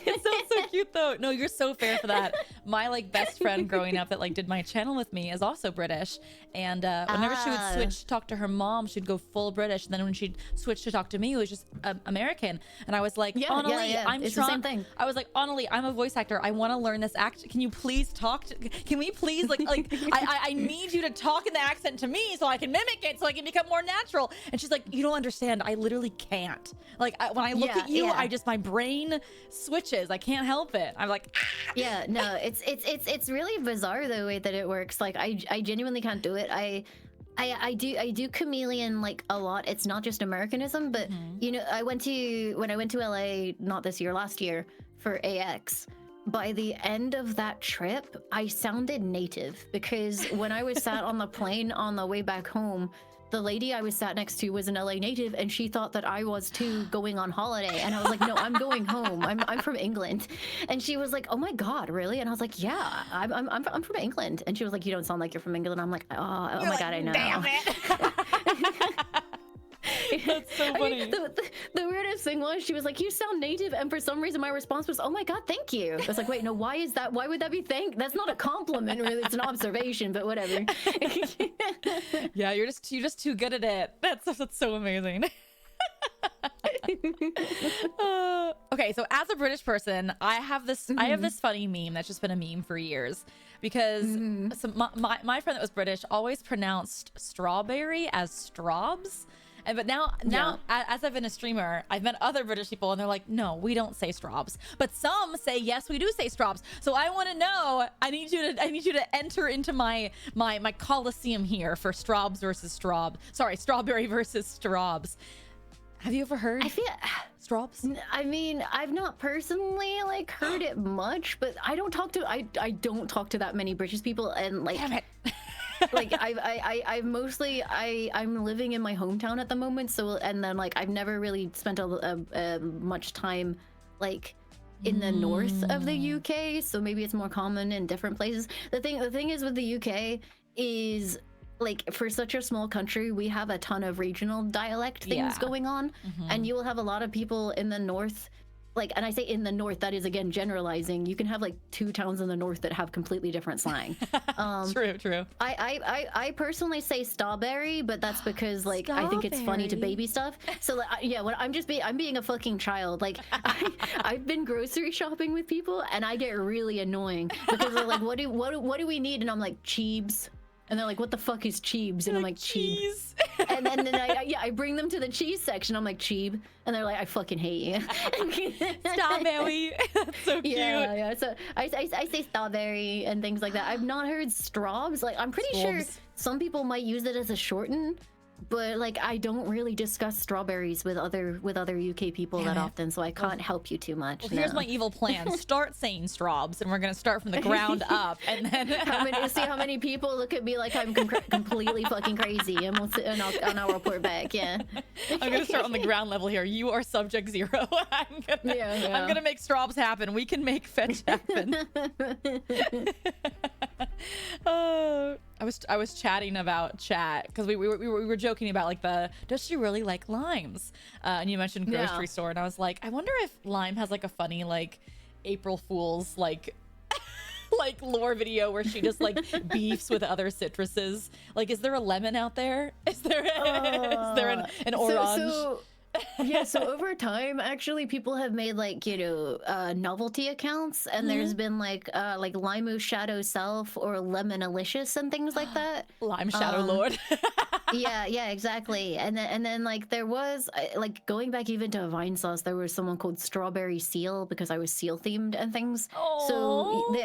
It sounds so cute though. No, you're so fair for that. My like best friend growing up that like did my channel with me is also British, and whenever she would switch to talk to her mom, she'd go full British, and then when she'd switch to talk to me, it was just American. And I was like, Annalie, I'm it's trying. The same thing. I was like, Annalie, I'm a voice actor. I want to learn this act. Can you please talk? Can we please I need you to talk in the accent to me so I can mimic it so I can become more natural. And she's like, you don't understand. I literally can't. Like when I look at you, I just my brain switches. I can't help it. I'm like, yeah, no, it's really bizarre the way that it works. Like I genuinely can't do it. I do chameleon like a lot. It's not just Americanism, but when I went to LA, not this year, last year for AX. By the end of that trip, I sounded native because when I was sat on the plane on the way back home, the lady I was sat next to was an LA native, and she thought that I was too going on holiday. And I was like, no, I'm going home. I'm from England. And she was like, oh my God, really? And I was like, yeah, I'm from England. And she was like, you don't sound like you're from England. I'm like, oh my like, God, I know. Damn it. That's so funny. The weirdest thing was she was like, you sound native, and for some reason my response was, oh my God, thank you. I was like, wait, no, why is that? Why would that be that's not a compliment, really. It's an observation, but whatever. Yeah, you're just too good at it. That's so amazing. Okay, so as a British person, I have this funny meme that's just been a meme for years, because so my friend that was British always pronounced strawberry as strawbs. But now, as I've been a streamer, I've met other British people, and they're like, "No, we don't say strawbs." But some say, "Yes, we do say strawbs." So I want to know. I need you to enter into my coliseum here for strawbs versus strawberry versus strawbs. Have you ever heard? Strawbs? I mean, I've not personally like heard it much, but I don't talk to that many British people, and like. Damn it. Like I'm living in my hometown at the moment, so, and then like I've never really spent much time like in the north of the UK, so maybe it's more common in different places. The thing is with the UK is, like, for such a small country, we have a ton of regional dialect things going on, and you will have a lot of people in the north. Like, and I say in the north, that is again generalizing. You can have like 2 towns in the north that have completely different slang. True. I personally say strawberry, but that's because like I think it's funny to baby stuff. So like, yeah, when I'm being a fucking child. Like I've been grocery shopping with people, and I get really annoying because they're like, what do we need? And I'm like, cheebs. And they're like, what the fuck is cheebs? And I'm like, cheese. And then I bring them to the cheese section. I'm like, cheeb. And they're like, I fucking hate you. Strawberry. That's so cute. Yeah. So I say strawberry and things like that. I've not heard strawbs. Like, I'm pretty sure some people might use it as a shorten, but like I don't really discuss strawberries with other UK people that often, so I can't help you too much. Well, here's my evil plan: start saying strawbs, and we're gonna start from the ground up, and then see how many people look at me like I'm completely fucking crazy, and and I'll report back. Yeah, I'm gonna start on the ground level here. You are subject 0. I'm gonna make strawbs happen. We can make fetch happen. I was chatting about chat because we were joking about like does she really like limes? And you mentioned grocery store, and I was like, I wonder if lime has like a funny like April Fool's like like lore video where she just like beefs with other citruses. Like, is there a lemon out there? Is there an orange? So over time, actually, people have made like, novelty accounts, and there's been like Laimu Shadow Self or Lemonalicious and things like that. Lime Shadow Lord. yeah, exactly. And then like there was like going back even to Vine Sauce, there was someone called Strawberry Seal because I was seal themed and things. Aww. So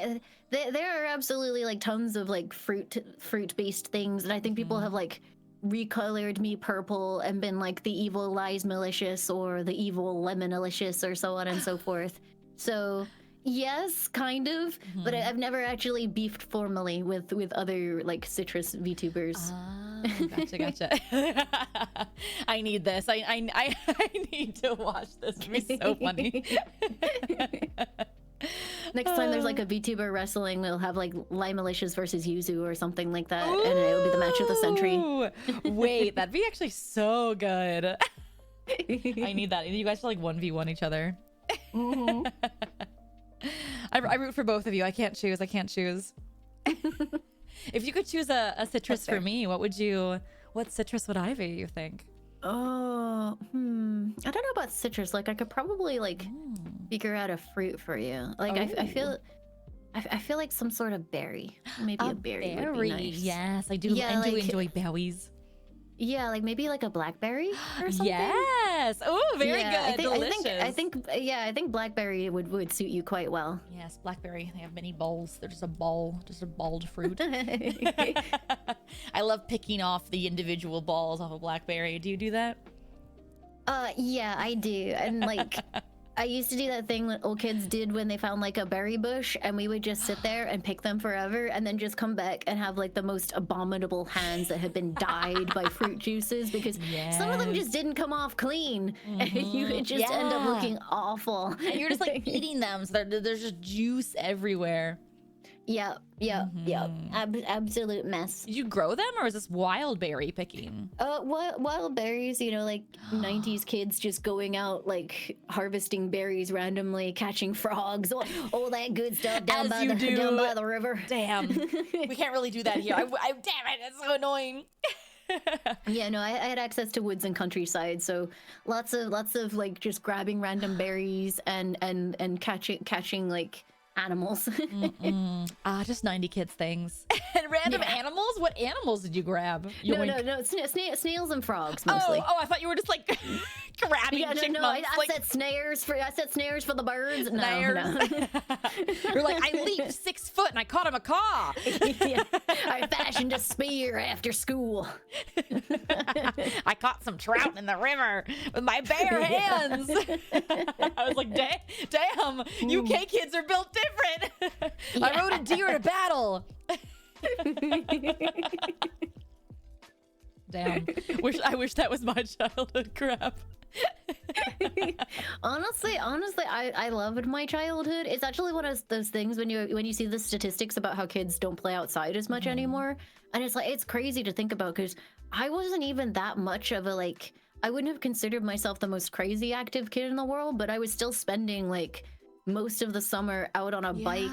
there are absolutely like tons of like fruit based things, and I think people have like recolored me purple and been like the evil Lies Malicious or the evil Lemonalicious or so on and so forth. So yes, kind of, but I've never actually beefed formally with other like citrus VTubers. Gotcha. I need this. I need to watch this. It'd be so funny. Next time there's like a VTuber wrestling, they'll have like Limalicious versus Yuzu or something like that, and it'll be the match of the century. Wait, that'd be actually so good. I need that. You guys should like 1v1 each other. I root for both of you. I can't choose. If you could choose a citrus for me, what citrus would I be, you think? I don't know about citrus. Like I could probably like figure out a fruit for you. Like I feel like some sort of berry. Maybe a berry would be nice. Yes, I do. Yeah, I do enjoy berries. Yeah, like maybe like a blackberry or something. Yes. Oh, very good. Delicious. I think blackberry would suit you quite well. Yes, blackberry. They have many balls. They're just a balled fruit. I love picking off the individual balls off a blackberry. Do you do that? Yeah, I do. And like I used to do that thing that old kids did when they found like a berry bush, and we would just sit there and pick them forever, and then just come back and have like the most abominable hands that had been dyed by fruit juices, because some of them just didn't come off clean, and you would just end up looking awful. And you're just like eating them, so there's just juice everywhere. Yep. Absolute mess. Did you grow them, or is this wild berry picking? Wild berries, you know, like 90s kids just going out like harvesting berries randomly, catching frogs, all that good stuff down by the river. Damn. We can't really do that here. Damn it, it's so annoying. Yeah, no, I had access to woods and countryside, so lots of like just grabbing random berries and catching like animals. Just 90 kids things. And random animals? What animals did you grab? No, snails and frogs mostly. Oh, I thought you were just like grabbing chipmunks. I set snares for the birds. No. You're like, I leaped 6 foot and I caught a macaw. I fashioned a spear after school. I caught some trout in the river with my bare hands. I was like, damn, UK kids are built different. I rode a deer to battle. Damn. I wish that was my childhood crap. Honestly, I loved my childhood. It's actually one of those things when you see the statistics about how kids don't play outside as much anymore, and it's crazy to think about, because I wasn't even that much of a I wouldn't have considered myself the most crazy active kid in the world, but I was still spending like most of the summer out on a bike,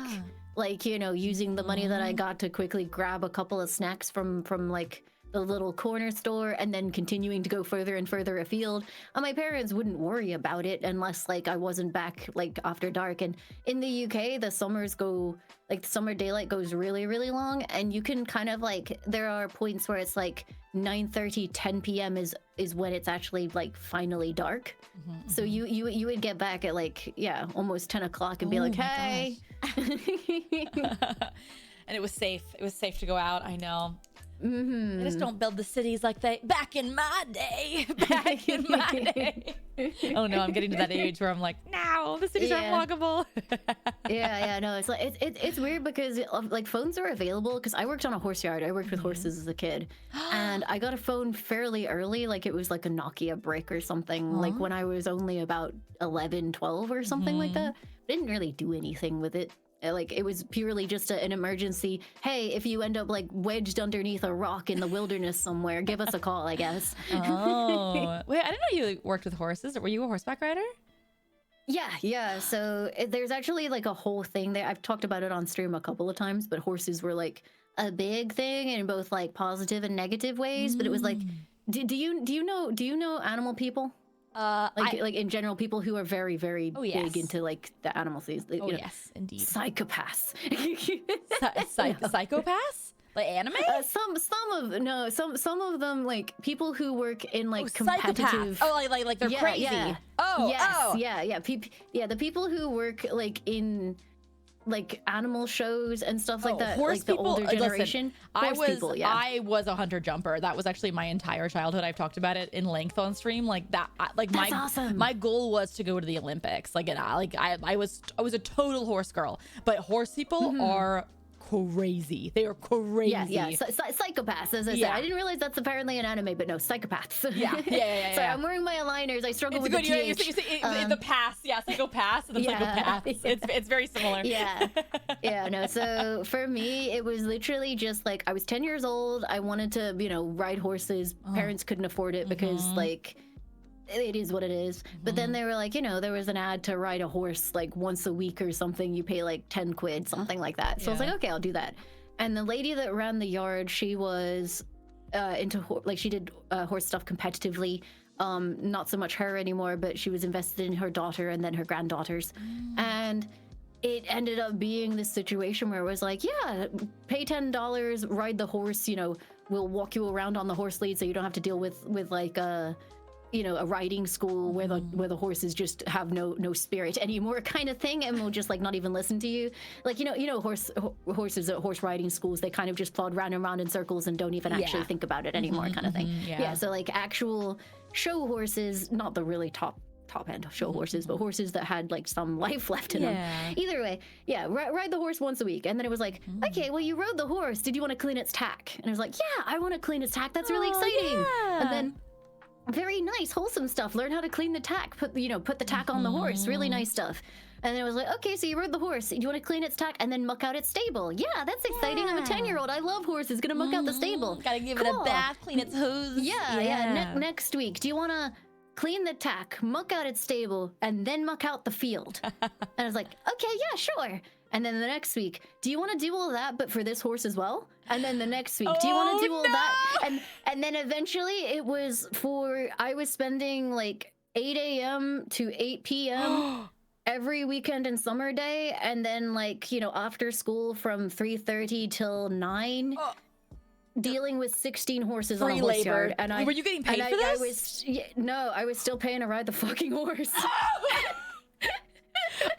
like, you know, using the money that I got to quickly grab a couple of snacks from like the little corner store, and then continuing to go further and further afield. And my parents wouldn't worry about it unless like I wasn't back like after dark. And in the UK, the summers go like the summer daylight goes really, really long, and you can kind of like, there are points where it's like 9:30, 10 p.m. is when it's actually like finally dark. So you would get back at like almost 10 o'clock and be like, hey. And it was safe. It was safe to go out. I know. They just don't build the cities like back in my day. Oh no, I'm getting to that age where I'm like, no, the cities aren't walkable. No, it's like it's weird because like phones are available, because I worked on a horse yard. I worked with horses as a kid, and I got a phone fairly early. Like it was like a Nokia brick or something, like when I was only about 11, 12 or something like that. I didn't really do anything with it. Like it was purely just an emergency. Hey, if you end up like wedged underneath a rock in the wilderness somewhere, give us a call, I guess. Oh, wait, I didn't know you worked with horses. Were you a horseback rider? Yeah. So there's actually like a whole thing there. I've talked about it on stream a couple of times, but horses were like a big thing in both like positive and negative ways. But it was like, do you know animal people? Like in general, people who are very, very big into like the animal things. Yes, indeed. Psychopaths. Psychopaths? Like anime? Some of them, like people who work in like competitive. Like they're crazy. Yeah. The people who work like in like animal shows and stuff like that, horse like people, the older generation. Listen, I was a hunter jumper. That was actually my entire childhood. I've talked about it in length on stream. Like that, That's awesome. My goal was to go to the Olympics. I was a total horse girl. But horse people are crazy. They are crazy. Psychopaths, as I said. I didn't realize that's apparently an anime, but no, psychopaths. So I'm wearing my aligners. I struggle with the TH. You say the pass, psychopaths and the psychopaths. It's very similar. No. So for me, it was literally just like I was 10 years old. I wanted to, ride horses. Parents couldn't afford it because like it is what it is. But then they were like, there was an ad to ride a horse like once a week or something. You pay like 10 quid, something like that. So I was like, okay, I'll do that. And the lady that ran the yard, she was she did horse stuff competitively. Not so much her anymore, but she was invested in her daughter and then her granddaughters. And it ended up being this situation where it was like, pay $10, ride the horse, we'll walk you around on the horse lead so you don't have to deal with like a riding school where the horses just have no spirit anymore kind of thing, and will just like not even listen to you. Like horses at horse riding schools, they kind of just plod around in circles and don't even actually think about it anymore kind of thing. So like actual show horses, not the really top top end show horses, but horses that had like some life left in them. Either way, ride the horse once a week. And then it was like, okay, well, you rode the horse. Did you want to clean its tack? And I was like, yeah, I want to clean its tack. That's really exciting. And then very nice, wholesome stuff. Learn how to clean the tack. Put the tack on the horse. Really nice stuff. And then it was like, okay, so you rode the horse. Do you want to clean its tack and then muck out its stable? Yeah, that's exciting. I'm a 10-year-old. I love horses. Gonna muck out the stable. Gotta give it a bath, clean its hooves. Next week, do you want to clean the tack, muck out its stable, and then muck out the field? And I was like, okay, yeah, sure. And then the next week, do you want to do all that, but for this horse as well? And then the next week, do you want to do all that? And then eventually it was I was spending like 8 a.m. to 8 p.m. every weekend and summer day. And then like, after school from 3:30 till 9. Dealing with 16 horses on a horse yard. And were you getting paid for this? No, I was still paying to ride the fucking horse.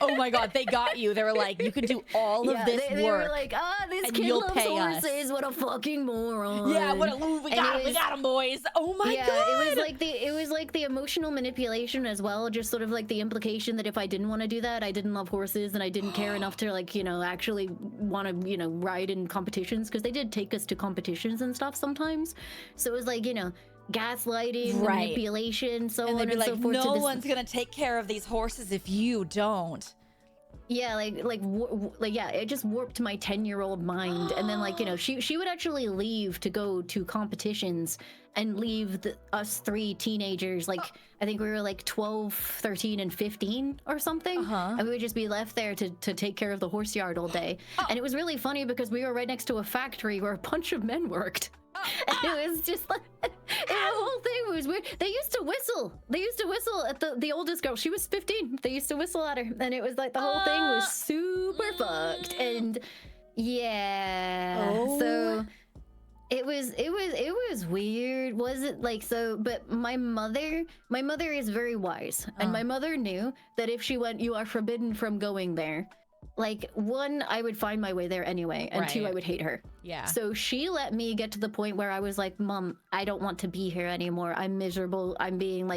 Oh my God, they got you. They were like, you can do all of this work. They were like, this kid loves horses. What a fucking moron. Yeah, what a we got him, boys. Oh my God. It was like the emotional manipulation as well. Just sort of like the implication that if I didn't want to do that, I didn't love horses and I didn't care enough to actually want to, ride in competitions, because they did take us to competitions and stuff sometimes. So it was like, gaslighting, manipulation, so on and so forth. No one's gonna take care of these horses if you don't. Yeah, it just warped my 10-year-old mind. And then she would actually leave to go to competitions and leave us 3 teenagers, I think we were like 12, 13, and 15 or something. And we would just be left there to take care of the horse yard all day. And it was really funny because we were right next to a factory where a bunch of men worked. And it was just like, the whole thing was weird. They used to whistle. At the oldest girl. She was 15. They used to whistle at her. And it was like the whole thing was super fucked. And so it was weird. Was it but my mother is very wise. And my mother knew that if she went, you are forbidden from going there. 1, I would find my way there anyway, and 2, I would hate her. Yeah. So she let me get to the point where I was like, Mom, I don't want to be here anymore. I'm miserable. I'm being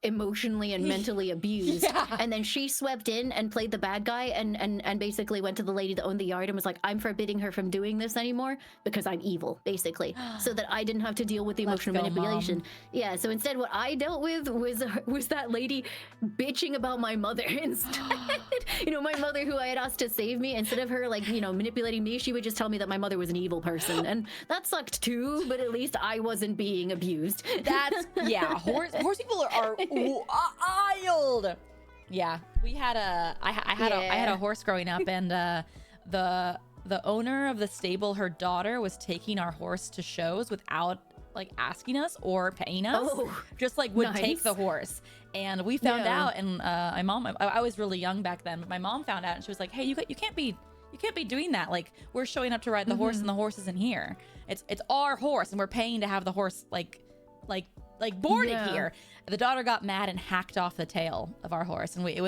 emotionally and mentally abused. And then she swept in and played the bad guy and basically went to the lady that owned the yard and was like, I'm forbidding her from doing this anymore because I'm evil, basically, so that I didn't have to deal with the emotional manipulation. Mom. Yeah, so instead what I dealt with was that lady bitching about my mother instead. My mother who I had asked to save me, instead of her manipulating me, she would just tell me that my mother was an evil person, and that sucked too, but at least I wasn't being abused. That's horse people are wild. Yeah, we had I had a horse growing up, and the owner of the stable, her daughter was taking our horse to shows without asking us or paying us. Just would take the horse. And we found out, and my mom, I was really young back then, but my mom found out, and she was like, hey, you can't be doing that. We're showing up to ride the horse, and the horse isn't here. It's our horse, and we're paying to have the horse boarded here. The daughter got mad and hacked off the tail of our horse, and she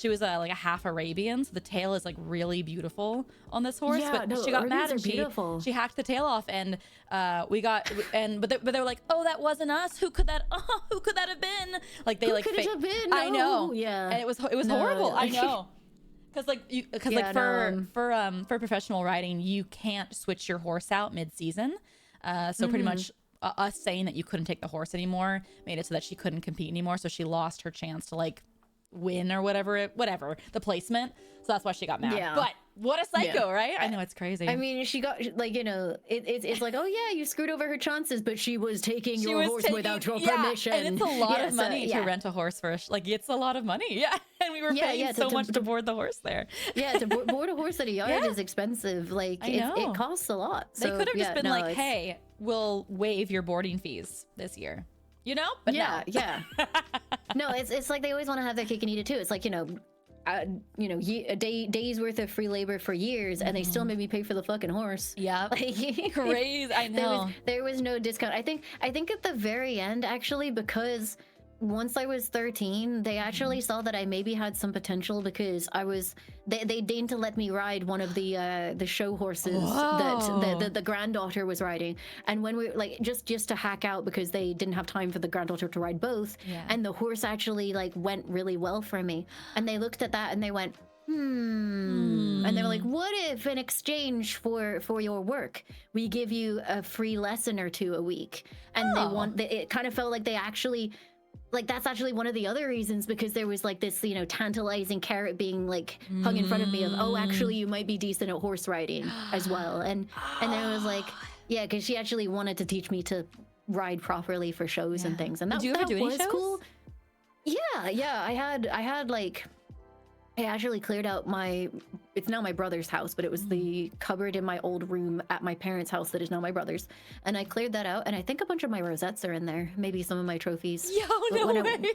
was a half Arabian, so the tail is really beautiful on this horse. She got mad and she hacked the tail off, and but they were like, oh, that wasn't us. Who could that have been? Who could it have been? I know. Yeah, and it was horrible. I know. For professional riding, you can't switch your horse out mid-season. So pretty much us saying that you couldn't take the horse anymore made it so that she couldn't compete anymore. So she lost her chance to win or whatever the placement. So that's why she got mad. Yeah. But what a psycho, right? I know, it's crazy. I mean, she got it's like, oh yeah, you screwed over her chances, but she was taking your horse without your permission. And it's a lot of money to rent a horse for it's a lot of money. Yeah. And we were paying so much to board the horse there. Yeah, to board a horse at a yard is expensive. It costs a lot. So, they could have just been hey, we'll waive your boarding fees this year. But no. No, it's like they always want to have their cake and eat it too. It's a day's worth of free labor for years, and they still made me pay for the fucking horse. Yeah, crazy. I know. There was no discount. I think at the very end, actually, because once I was 13, they actually saw that I maybe had some potential because they deigned to let me ride one of the show horses that the granddaughter was riding. And when we like just to hack out because they didn't have time for the granddaughter to ride both, and the horse actually like went really well for me. And they looked at that and they went, and they were like, what if in exchange for your work we give you a free lesson or two a week? And it kind of felt like they actually, like, that's actually one of the other reasons, because there was like this, you know, tantalizing carrot being like hung in front of me of, oh, actually you might be decent at horse riding as well. And then it was like, yeah, because she actually wanted to teach me to ride properly for shows and things. And that, Did you ever do any shows? Cool. Yeah, I had like, I actually cleared out it's now my brother's house, but it was the cupboard in my old room at my parents' house that is now my brother's. And I cleared that out, and I think a bunch of my rosettes are in there. Maybe some of my trophies. Yo, no way.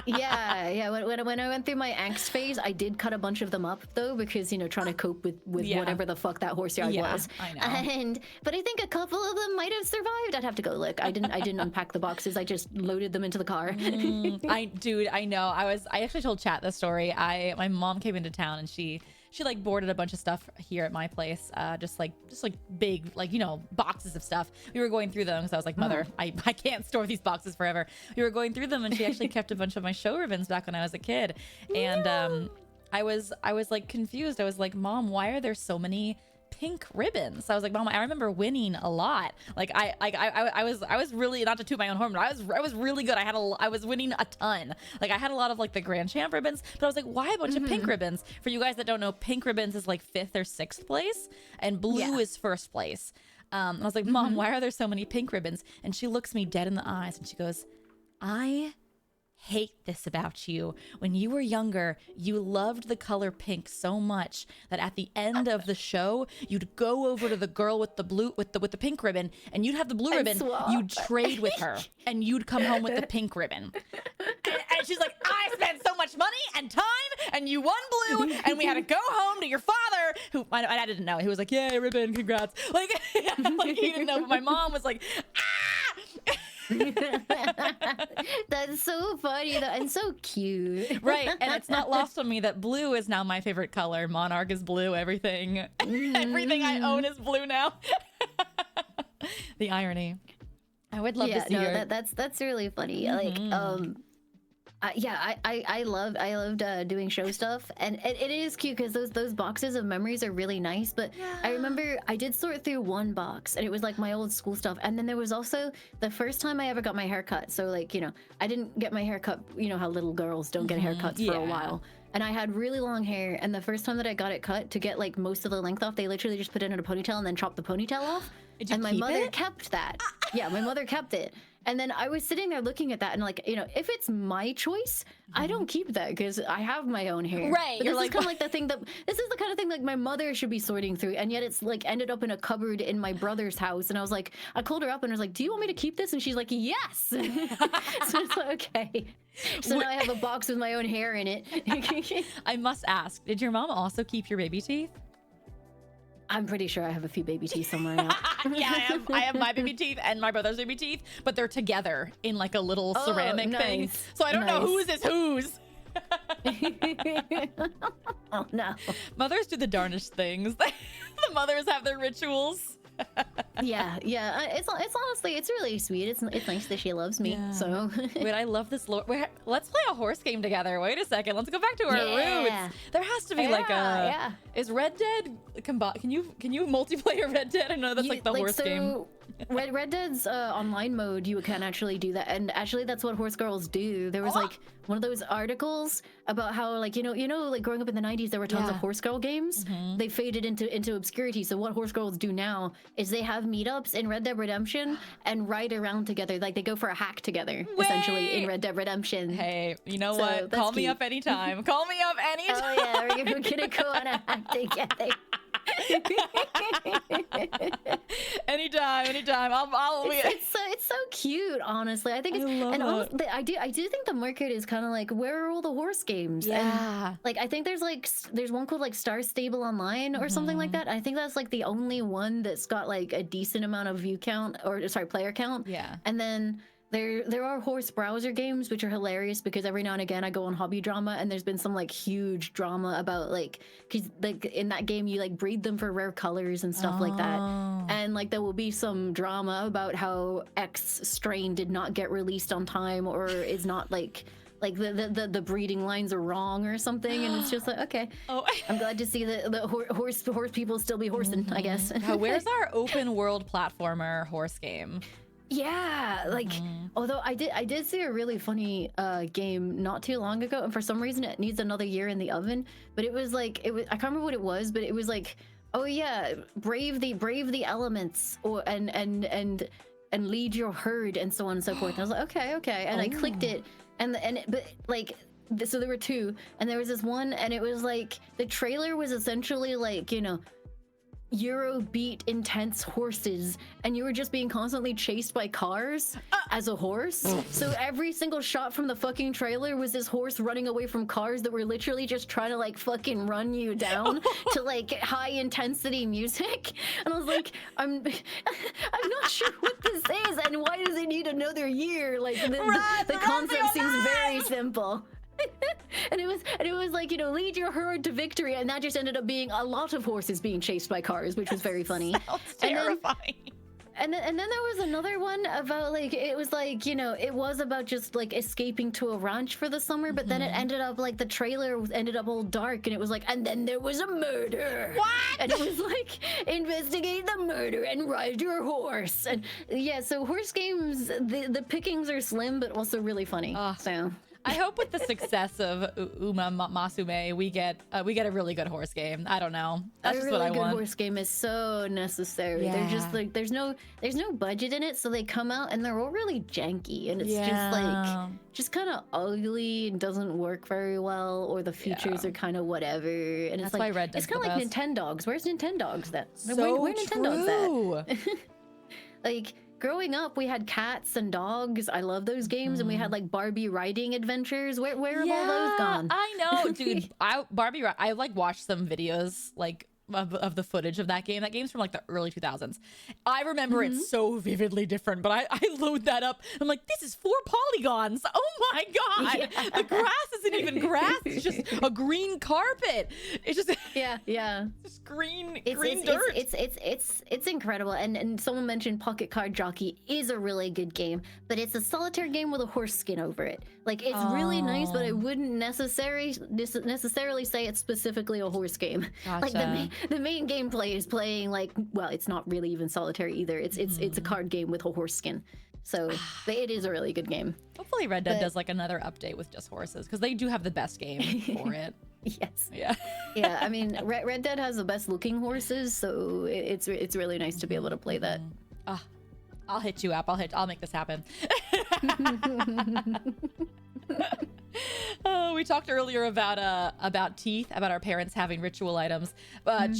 Yeah. When I went through my angst phase, I did cut a bunch of them up, though, because, you know, trying to cope with whatever the fuck that horse yard was. I know. But I think a couple of them might have survived. I'd have to go look. I didn't unpack the boxes. I just loaded them into the car. I know. I actually told Chat the story. My mom came into town and she like boarded a bunch of stuff here at my place, just like big, like, you know, boxes of stuff. We were going through them because I was like, Mother, I can't store these boxes forever. We were going through them and she actually kept a bunch of my show ribbons back when I was a kid. And I was like confused. I was like, Mom, why are there so many pink ribbons? I was like, Mom, I remember winning a lot. Like I was really, not to toot my own horn, but I was really good. I was winning a ton. Like I had a lot of like the Grand Champ ribbons, but I was like, why a bunch of pink ribbons? For you guys that don't know, pink ribbons is like 5th or 6th place, and blue is 1st place. I was like, Mom, why are there so many pink ribbons? And she looks me dead in the eyes and she goes, I hate this about you. When you were younger, you loved the color pink so much that at the end of the show, you'd go over to the girl with the blue, with the pink ribbon, and you'd have the blue ribbon. You'd trade with her, and you'd come home with the pink ribbon. And she's like, I spent so much money and time, and you won blue, and we had to go home to your father, who I didn't know. He was like, yay, ribbon, congrats. Like, like he didn't know. But my mom was like, ah. That's so funny though, and so cute. Right, and it's not lost on me that blue is now my favorite color. Monarch is blue. Everything I own is blue now. The irony. I would love to see her. That's really funny. Like, I loved doing show stuff, and it is cute because those boxes of memories are really nice. But I remember I did sort through one box, and it was like my old school stuff. And then there was also the first time I ever got my hair cut. So like, you know, I didn't get my hair cut. You know how little girls don't get haircuts for a while. And I had really long hair, and the first time that I got it cut, to get like most of the length off, they literally just put it in a ponytail and then chopped the ponytail off. And my mother kept that. Yeah, my mother kept it. And then I was sitting there looking at that and like, you know, if it's my choice, I don't keep that because I have my own hair. Right. But this is kind of like the thing this is the kind of thing like my mother should be sorting through. And yet it's like ended up in a cupboard in my brother's house. And I was like, I called her up and I was like, do you want me to keep this? And she's like, yes. So it's like, okay. So now I have a box with my own hair in it. I must ask, did your mom also keep your baby teeth? I'm pretty sure I have a few baby teeth somewhere now. Yeah, I have my baby teeth and my brother's baby teeth, but they're together in like a little ceramic thing. So I don't know whose is whose. Oh no. Mothers do the darndest things. The mothers have their rituals. Yeah. It's honestly, it's really sweet. It's nice that she loves me. Yeah. So wait, I love this. Let's play a horse game together. Wait a second. Let's go back to our roots. There has to be like a. Is Red Dead can you multiplayer Red Dead? I know that's like the horse game. Red Dead's online mode, you can actually do that, and actually that's what horse girls do. There was like one of those articles about how like you know like growing up in the 90s there were tons of horse girl games. They faded into obscurity. So what horse girls do now is they have meetups in Red Dead Redemption and ride around together. Like they go for a hack together essentially in Red Dead Redemption. Hey, you know what? Call me up anytime. Call me up anytime. Oh yeah, we're gonna go on a hack together. anytime. I'll be. It's so cute, honestly. I think I do think the market is kind of like, where are all the horse games? Yeah. And, like I think there's one called like Star Stable Online or something like that. I think that's like the only one that's got like a decent amount of player count. Yeah. And then there are horse browser games which are hilarious because every now and again I go on Hobby Drama and there's been some like huge drama about like, cause like in that game you like breed them for rare colors and stuff like that, and like there will be some drama about how X strain did not get released on time or is not like the breeding lines are wrong or something, and it's just like, okay, I'm glad to see the horse people still be horsing, I guess. Where's our open world platformer horse game? Yeah, like although I did see a really funny game not too long ago, and for some reason it needs another year in the oven, but it was like I can't remember what it was, but it was like, oh yeah, brave the elements, or and lead your herd and so on and so forth. And I was like, okay, and I clicked it, but like, so there were two, and there was this one, and it was like the trailer was essentially like, you know, Eurobeat intense horses, and you were just being constantly chased by cars as a horse. So every single shot from the fucking trailer was this horse running away from cars that were literally just trying to like fucking run you down to like high intensity music. And I was like, I'm not sure what this is, and why does it need another year? Like the concept seems very simple. and it was like, you know, lead your herd to victory, and that just ended up being a lot of horses being chased by cars, which was very funny. Sounds terrifying. And then there was another one about like, it was like, you know, it was about just like escaping to a ranch for the summer, but then it ended up like the trailer ended up all dark, and it was like, and then there was a murder. What? And it was like, investigate the murder and ride your horse. And yeah, so horse games, the pickings are slim, but also really funny. So I hope with the success of Uma Masume, we get a really good horse game. I don't know. That's just what I want. A really good horse game is so necessary. Yeah. They're just like, there's no budget in it, so they come out and they're all really janky, and it's just like, just kind of ugly and doesn't work very well, or the features are kind of whatever. And that's it's like, why Red Dead's it's kind of like Nintendogs. Where's Nintendogs then? Where Nintendogs at? Like, growing up, we had cats and dogs. I love those games, and we had like Barbie riding adventures. Where have all those gone? I know, dude. I like watched some videos like of the footage of that game. That game's from like the early 2000s. I remember it so vividly different, but I load that up. I'm like, this is 4 polygons. Oh my god, the grass isn't even grass. It's just a green carpet. It's just just green dirt. It's incredible. And someone mentioned Pocket Card Jockey is a really good game, but it's a solitaire game with a horse skin over it. Like, it's really nice, but I wouldn't necessarily say it's specifically a horse game. Gotcha. Like the main gameplay is playing like, well, it's not really even solitaire either. It's a card game with a horse skin. So but it is a really good game. Hopefully Red Dead does like another update with just horses, because they do have the best game for it. Yes. Yeah. Yeah. I mean, Red Dead has the best looking horses, so it's really nice to be able to play that. I'll hit you up. I'll make this happen. We talked earlier about teeth, about our parents having ritual items.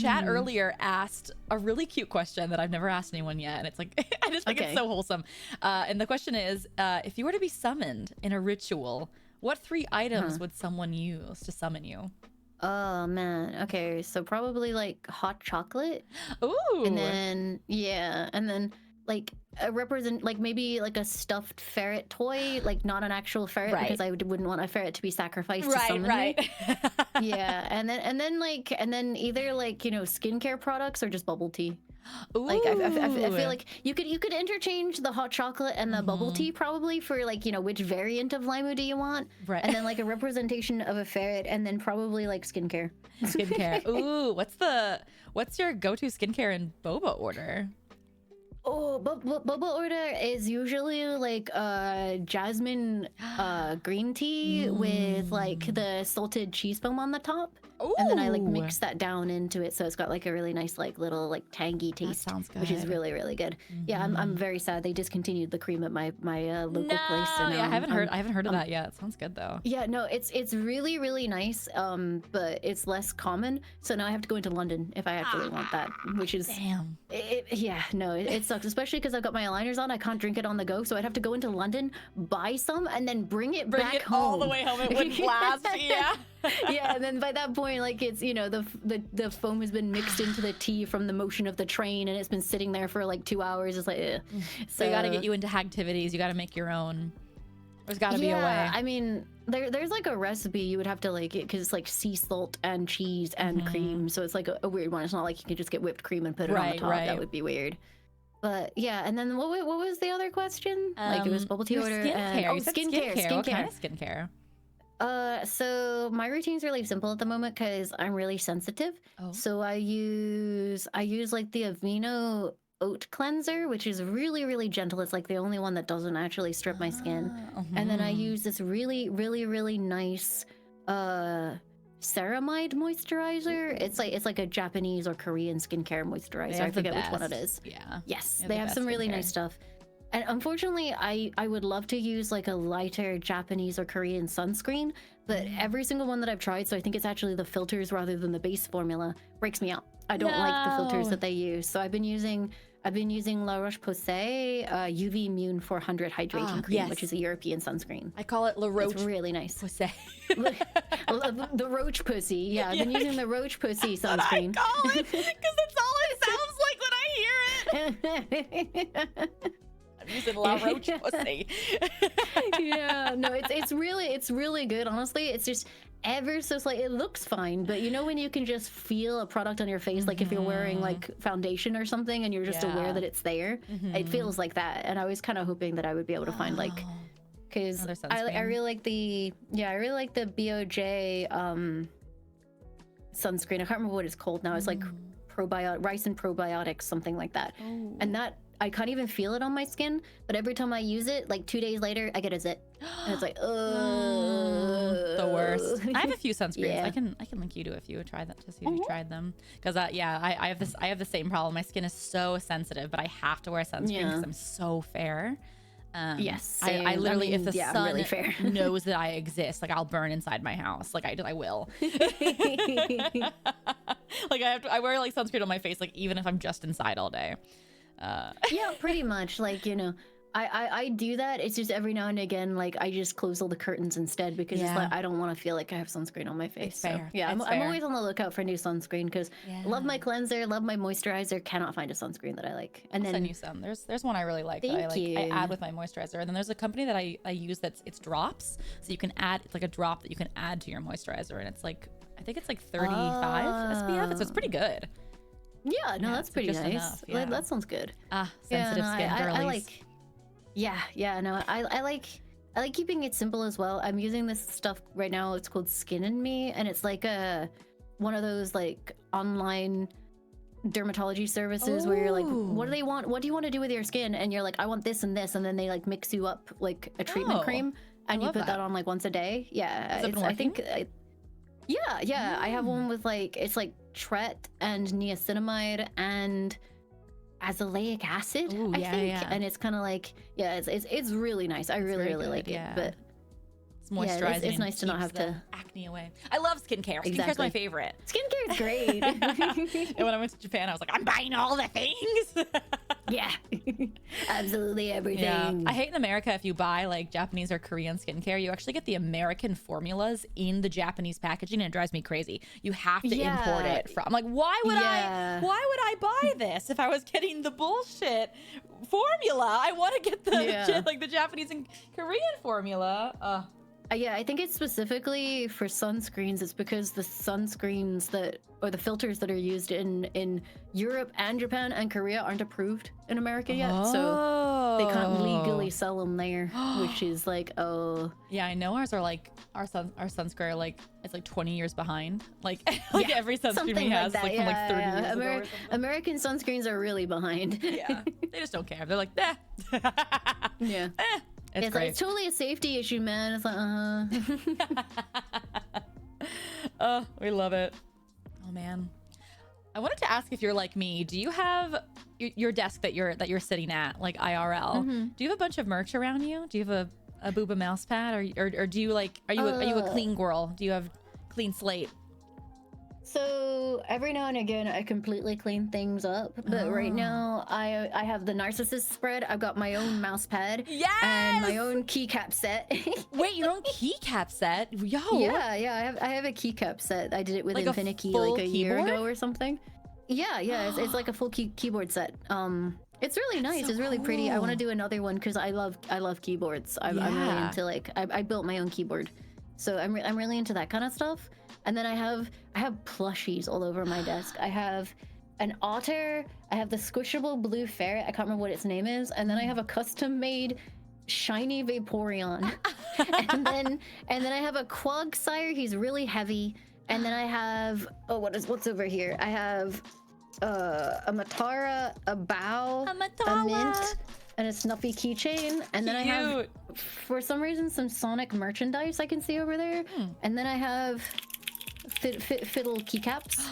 Chat earlier asked a really cute question that I've never asked anyone yet, and it's like, I just think it's so wholesome. And the question is, if you were to be summoned in a ritual, what 3 items would someone use to summon you? Oh man. Okay, so probably like hot chocolate. Ooh. And then like maybe like a stuffed ferret toy, like not an actual ferret, because I wouldn't want a ferret to be sacrificed to summon me. Yeah, and then either like, you know, skincare products or just bubble tea. Ooh. Like I feel like you could interchange the hot chocolate and the bubble tea probably for like, you know, which variant of Laimu do you want, and then like a representation of a ferret, and then probably like skincare. Ooh, what's your go-to skincare and boba order? Oh, boba order is usually like jasmine green tea with like the salted cheese foam on the top. Ooh. And then I like mix that down into it, so it's got like a really nice like little like tangy taste. That sounds good. Which is really, really good. Yeah, I'm very sad they discontinued the cream at my local place. And, I haven't heard of that yet. It sounds good though. Yeah, no, it's really, really nice. But it's less common, so now I have to go into London if I actually want that, which is damn. It sucks, especially because I've got my aligners on. I can't drink it on the go, so I'd have to go into London, buy some, and then bring it back home. All the way home. It wouldn't last. Yeah. Yeah, and then by that point, like it's the foam has been mixed into the tea from the motion of the train, and it's been sitting there for like 2 hours. It's like, ugh. So you got to get you into activities. You got to make your own. There's got to be a way. I mean, there's like a recipe you would have to like it because it's like sea salt and cheese and cream, so it's like a weird one. It's not like you can just get whipped cream and put it on the top. That would be weird. But yeah, and then what was the other question? Like it was bubble tea order and skincare. What kind of skincare? So my routine's really simple at the moment because I'm really sensitive. So I use like the Aveeno oat cleanser, which is really, really gentle. It's like the only one that doesn't actually strip my skin. And then I use this really, really, really nice ceramide moisturizer. It's like a Japanese or Korean skincare moisturizer. I forget which one it is. Yeah. Yes, they have some really nice stuff. And unfortunately, I would love to use like a lighter Japanese or Korean sunscreen, but every single one that I've tried, so I think it's actually the filters rather than the base formula, breaks me out. I don't like the filters that they use. So I've been using La Roche-Posay UV Immune 400 Hydrating Cream, which is a European sunscreen. I call it La Roche. It's really nice. Posay. The Roche Pussy. Yeah, I've been using the Roche Pussy sunscreen. I call it because that's all it sounds like when I hear it. I'm using La Roche Pussy. Yeah, no, it's really good. Honestly, it's just ever so slightly. It looks fine, but you know when you can just feel a product on your face, like if you're wearing like foundation or something, and you're just aware that it's there. It feels like that, and I was kind of hoping that I would be able to find like, because I really like the BOJ sunscreen. I can't remember what it's called now. It's like rice and probiotics, something like that, and that. I can't even feel it on my skin, but every time I use it, like 2 days later, I get a zit, and it's like, the worst. I have a few sunscreens. I can link you to a few. Try that to see if you tried them, because I have the same problem. My skin is so sensitive, but I have to wear sunscreen because I'm so fair. Yes, I literally, if the sun really fair. knows that I exist, like I'll burn inside my house. Like I will. Like I wear like sunscreen on my face, like even if I'm just inside all day. Yeah, pretty much. Like, I do that. It's just every now and again, like I just close all the curtains instead because it's like I don't want to feel like I have sunscreen on my face. So, I'm always on the lookout for new sunscreen because love my cleanser, love my moisturizer. Cannot find a sunscreen that I like. And then send you some. There's one I really like. I add with my moisturizer. And then there's a company that I use it's drops. So you can add, it's like a drop that you can add to your moisturizer, and it's like I think it's like 35 SPF. So it's pretty good. Yeah, no, that's pretty nice. Enough, that sounds good. Sensitive skin girlies. I like. I like keeping it simple as well. I'm using this stuff right now. It's called Skin and Me, and it's like one of those like online dermatology services where you're like, what do they want? What do you want to do with your skin? And you're like, I want this and this, and then they like mix you up like a treatment cream, and you put that on like once a day. Yeah, I think. I have one with like it's like tret and niacinamide and azelaic acid, I think. And it's kind of like it's really nice. I really like it. But it's moisturizing. It's nice to not have to acne away. I love skincare. Skincare's my favorite. Skincare's great. And when I went to Japan, I was like, I'm buying all the things. Yeah, absolutely everything. Yeah. I hate in America if you buy like Japanese or Korean skincare, you actually get the American formulas in the Japanese packaging, and it drives me crazy. You have to import it from. I'm like, why would I buy this if I was getting the bullshit formula? I want to get the shit, like the Japanese and Korean formula. Yeah, I think it's specifically for sunscreens. It's because the sunscreens or the filters that are used in Europe and Japan and Korea aren't approved in America yet. So they can't legally sell them there, which is like, Yeah, I know ours are like, our sunscreen, like, it's like 20 years behind. Like every sunscreen we have is like from like 30 years ago or something. American sunscreens are really behind. Yeah, they just don't care. They're like, yeah. It's great. like, it's totally a safety issue, man. It's like, Oh, we love it. Oh man, I wanted to ask if you're like me. Do you have your desk that you're sitting at, like IRL? Do you have a bunch of merch around you? Do you have a Booba mouse pad, or do you like? Are you a clean girl? Do you have clean slate? So every now and again, I completely clean things up. But right now, I have the narcissist spread. I've got my own mouse pad. Yes! And my own keycap set. Wait, your own keycap set? Yo. Yeah. I have a keycap set. I did it with Like a Infinity full like a year keyboard? ago or something. Yeah. It's like a full keyboard set. It's really nice. so It's really pretty. I want to cool. do another one because I love keyboards. I'm really Yeah. into like I built my own keyboard, so I'm really into that kind of stuff. And then I have plushies all over my desk. I have an otter. I have the squishable blue ferret. I can't remember what its name is. And then I have a custom made shiny Vaporeon. and then I have a Quagsire. He's really heavy. And then I have what's over here? I have a Matara, a Bow, A a Matara. Mint, and a Snuffy keychain. And then I have, for some reason, some Sonic merchandise I can see over there. And then I have fiddle keycaps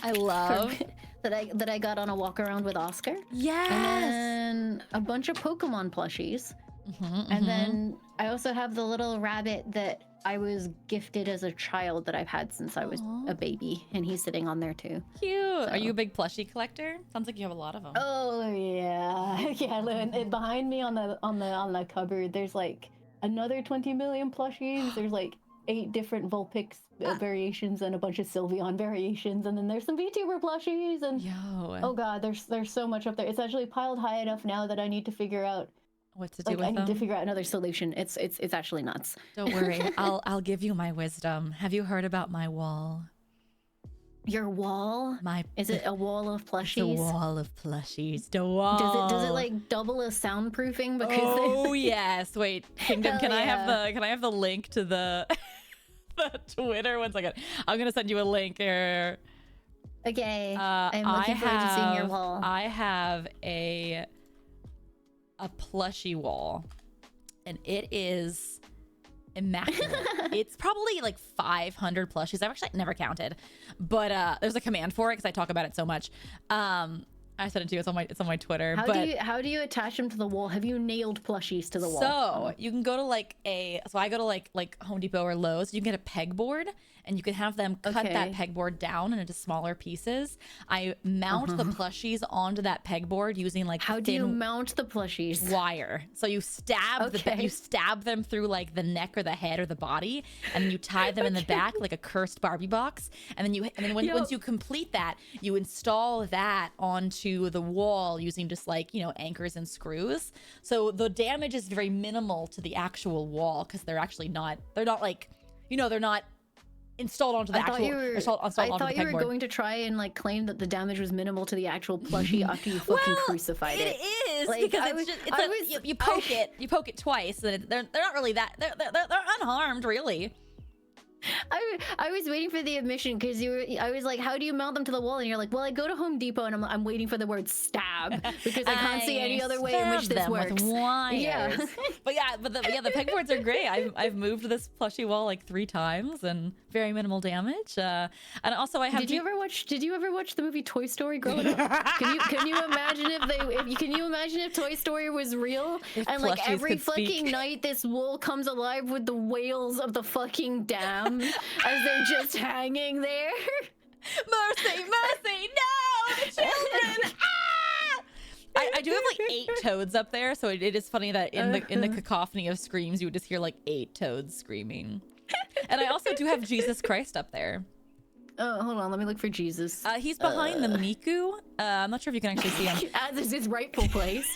I love. that I got on a walk around with Oscar. Yes. And then a bunch of Pokemon plushies. And then I also have the little rabbit that I was gifted as a child that I've had since I was a baby, and he's sitting on there too. Cute. Are you a big plushie collector? Sounds like you have a lot of them. Oh yeah, yeah. And behind me on the cupboard, there's like another 20 million plushies. There's like 8 different Vulpix variations and a bunch of Sylveon variations, and then there's some VTuber plushies. And Yo. oh god, there's so much up there. It's actually piled high enough now that I need to figure out. What to do Like with I need them? to figure out another solution. It's actually nuts. Don't worry. I'll give you my wisdom. Have you heard about my wall? Your wall? Is it a wall of plushies? The wall of plushies. The wall. Does it like double as soundproofing? Because Oh yes. Wait, Kingdom. Hell Can I yeah. have the link to the the Twitter? 1 second. I'm gonna send you a link here. Okay, I'm looking forward to seeing your wall. I have a plushie wall, and it is immaculate. It's probably like 500 plushies. I've actually never counted, but there's a command for it because I talk about it so much. I sent it to you. It's on my Twitter. How do you attach them to the wall? Have you nailed plushies to the wall? So you can go to I go to like Home Depot or Lowe's. You can get a pegboard, and you can have them cut that pegboard down into smaller pieces. I mount the plushies onto that pegboard using like How do you mount the plushies? wire. So you stab you stab them through like the neck or the head or the body, and then you tie them in the back like a cursed Barbie box. And then once you complete that, you install that onto the wall using just like, anchors and screws. So the damage is very minimal to the actual wall because they're not installed onto the I thought you were going to try and like claim that the damage was minimal to the actual plushie after you fucking crucified it. It is Like, because you poke it twice, and they're not really that they're unharmed really. I was waiting for the admission because I was like, how do you mount them to the wall? And you're like, well, I go to Home Depot and I'm waiting for the word stab because I can't see any other way in which this them works. with wires. Yeah. but the pegboards are great. I've moved this plushie wall like 3 times and very minimal damage. And also I have. Did you ever watch the movie Toy Story growing up? Can you imagine if Toy Story was real and like plushies every could speak. fucking night this wall comes alive with the wails of the fucking dam as they're just hanging there? Mercy, no, the children. I do have like 8 toads up there, so it is funny that in the cacophony of screams, you would just hear like 8 toads screaming. And I also do have Jesus Christ up there. Oh, hold on, let me look for Jesus. He's behind the Miku. I'm not sure if you can actually see him. As is his rightful place.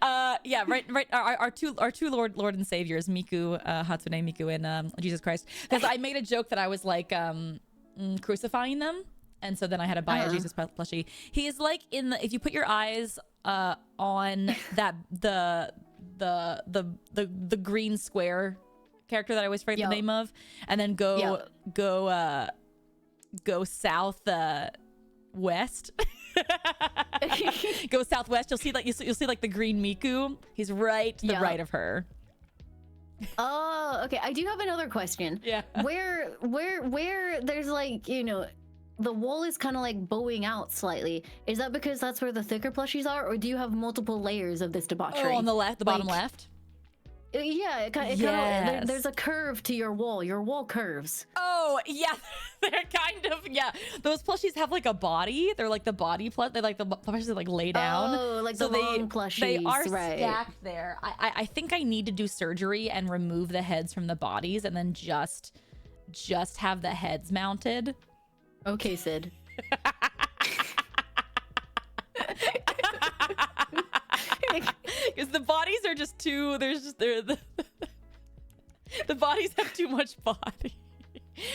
Yeah, right. Our two Lord and Saviors, Miku, Hatsune Miku, and Jesus Christ. Because I made a joke that I was like crucifying them, and so then I had to buy a Jesus plushie. He is like if you put your eyes on that the green square character that I always forget the name of, and then go south west. Go southwest. You'll see like the green Miku. He's right to the right of her. Oh, okay. I do have another question. Yeah. Where there's like, the wall is kind of like bowing out slightly. Is that because that's where the thicker plushies are, or do you have multiple layers of this debauchery? Oh, on the left, the bottom left. Yeah, Yes. there's a curve to your wall. Your wall curves. Oh, yeah, they're kind of, yeah. Those plushies have like a body. They're like the body plush. They like the plushies that like lay down. Oh, like the long plushies. They are right. stacked there. I think I need to do surgery and remove the heads from the bodies and then just have the heads mounted. Okay, Sid. Because the bodies are just too. The bodies have too much body.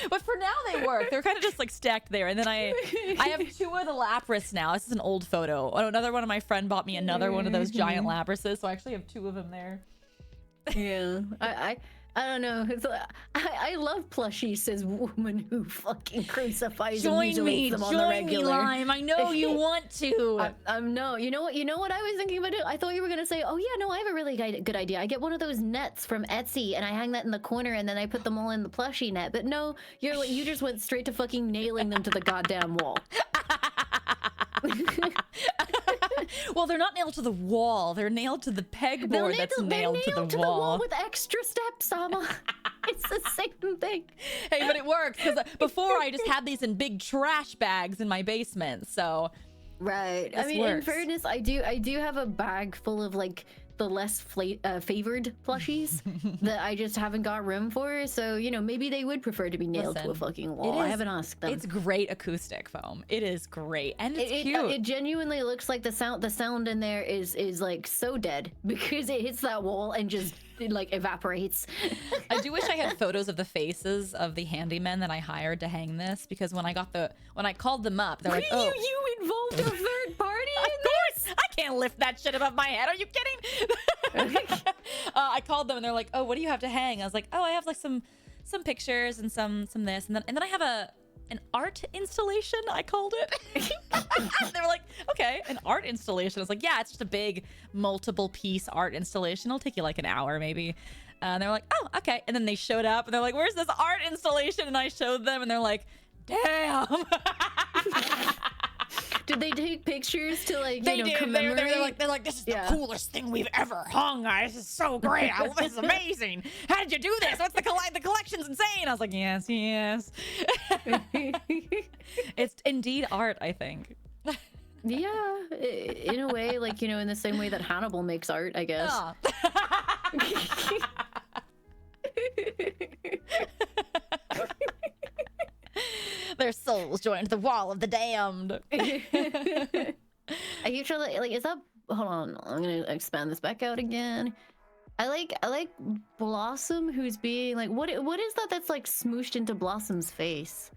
But for now they work. They're kind of just like stacked there. And then I have 2 of the Lapras now. This is an old photo. Another one of my friend bought me another one of those giant Laprases, so I actually have 2 of them there. Yeah, I don't know. I love plushies, says woman who fucking crucifies and mutilates them on the regular. Join me, Lime. I know you want to. No. You know what I was thinking about it? I thought you were gonna say, oh yeah, no, I have a really good idea. I get one of those nets from Etsy and I hang that in the corner and then I put them all in the plushie net. But no, you just went straight to fucking nailing them to the goddamn wall. Well, they're not nailed to the wall. They're nailed to the pegboard that's nailed to the wall. With extra steps, Sama. It's the same thing. Hey, but it works because before I just had these in big trash bags in my basement. So, right. I mean, works. in fairness, I do have a bag full of like the less favored plushies that I just haven't got room for. So, you know, maybe they would prefer to be nailed to a fucking wall. I haven't asked them. It's great acoustic foam. It is great. And it's cute. It genuinely looks like the sound in there is like so dead because it hits that wall and just it like evaporates. I do wish I had photos of the faces of the handymen that I hired to hang this, because when I called them up, they're like, "Oh, you involved a third party in this? I can't lift that shit above my head. Are you kidding?" I called them and they're like, "Oh, what do you have to hang?" I was like, "Oh, I have like some pictures and some this, and then I have an art installation," I called it. They were like, "Okay, an art installation." I was like, "Yeah, it's just a big multiple piece art installation. It'll take you like an hour maybe." And they were like, "Oh, okay." And then they showed up and they're like, "Where's this art installation?" And I showed them and they're like, "Damn." Did they take pictures to like, They you know, did. commemorate? They're like, "This is the coolest thing we've ever hung. This is so great. This is amazing. How did you do this? What's the collection's insane." I was like, "Yes." It's indeed art, I think. Yeah, in a way, like, you know, in the same way that Hannibal makes art, I guess. Oh. Their souls joined the wall of the damned. I keep trying to, like, is that, hold on, I'm gonna expand this back out again. I like Blossom, who's being like, what is that that's like smooshed into Blossom's face?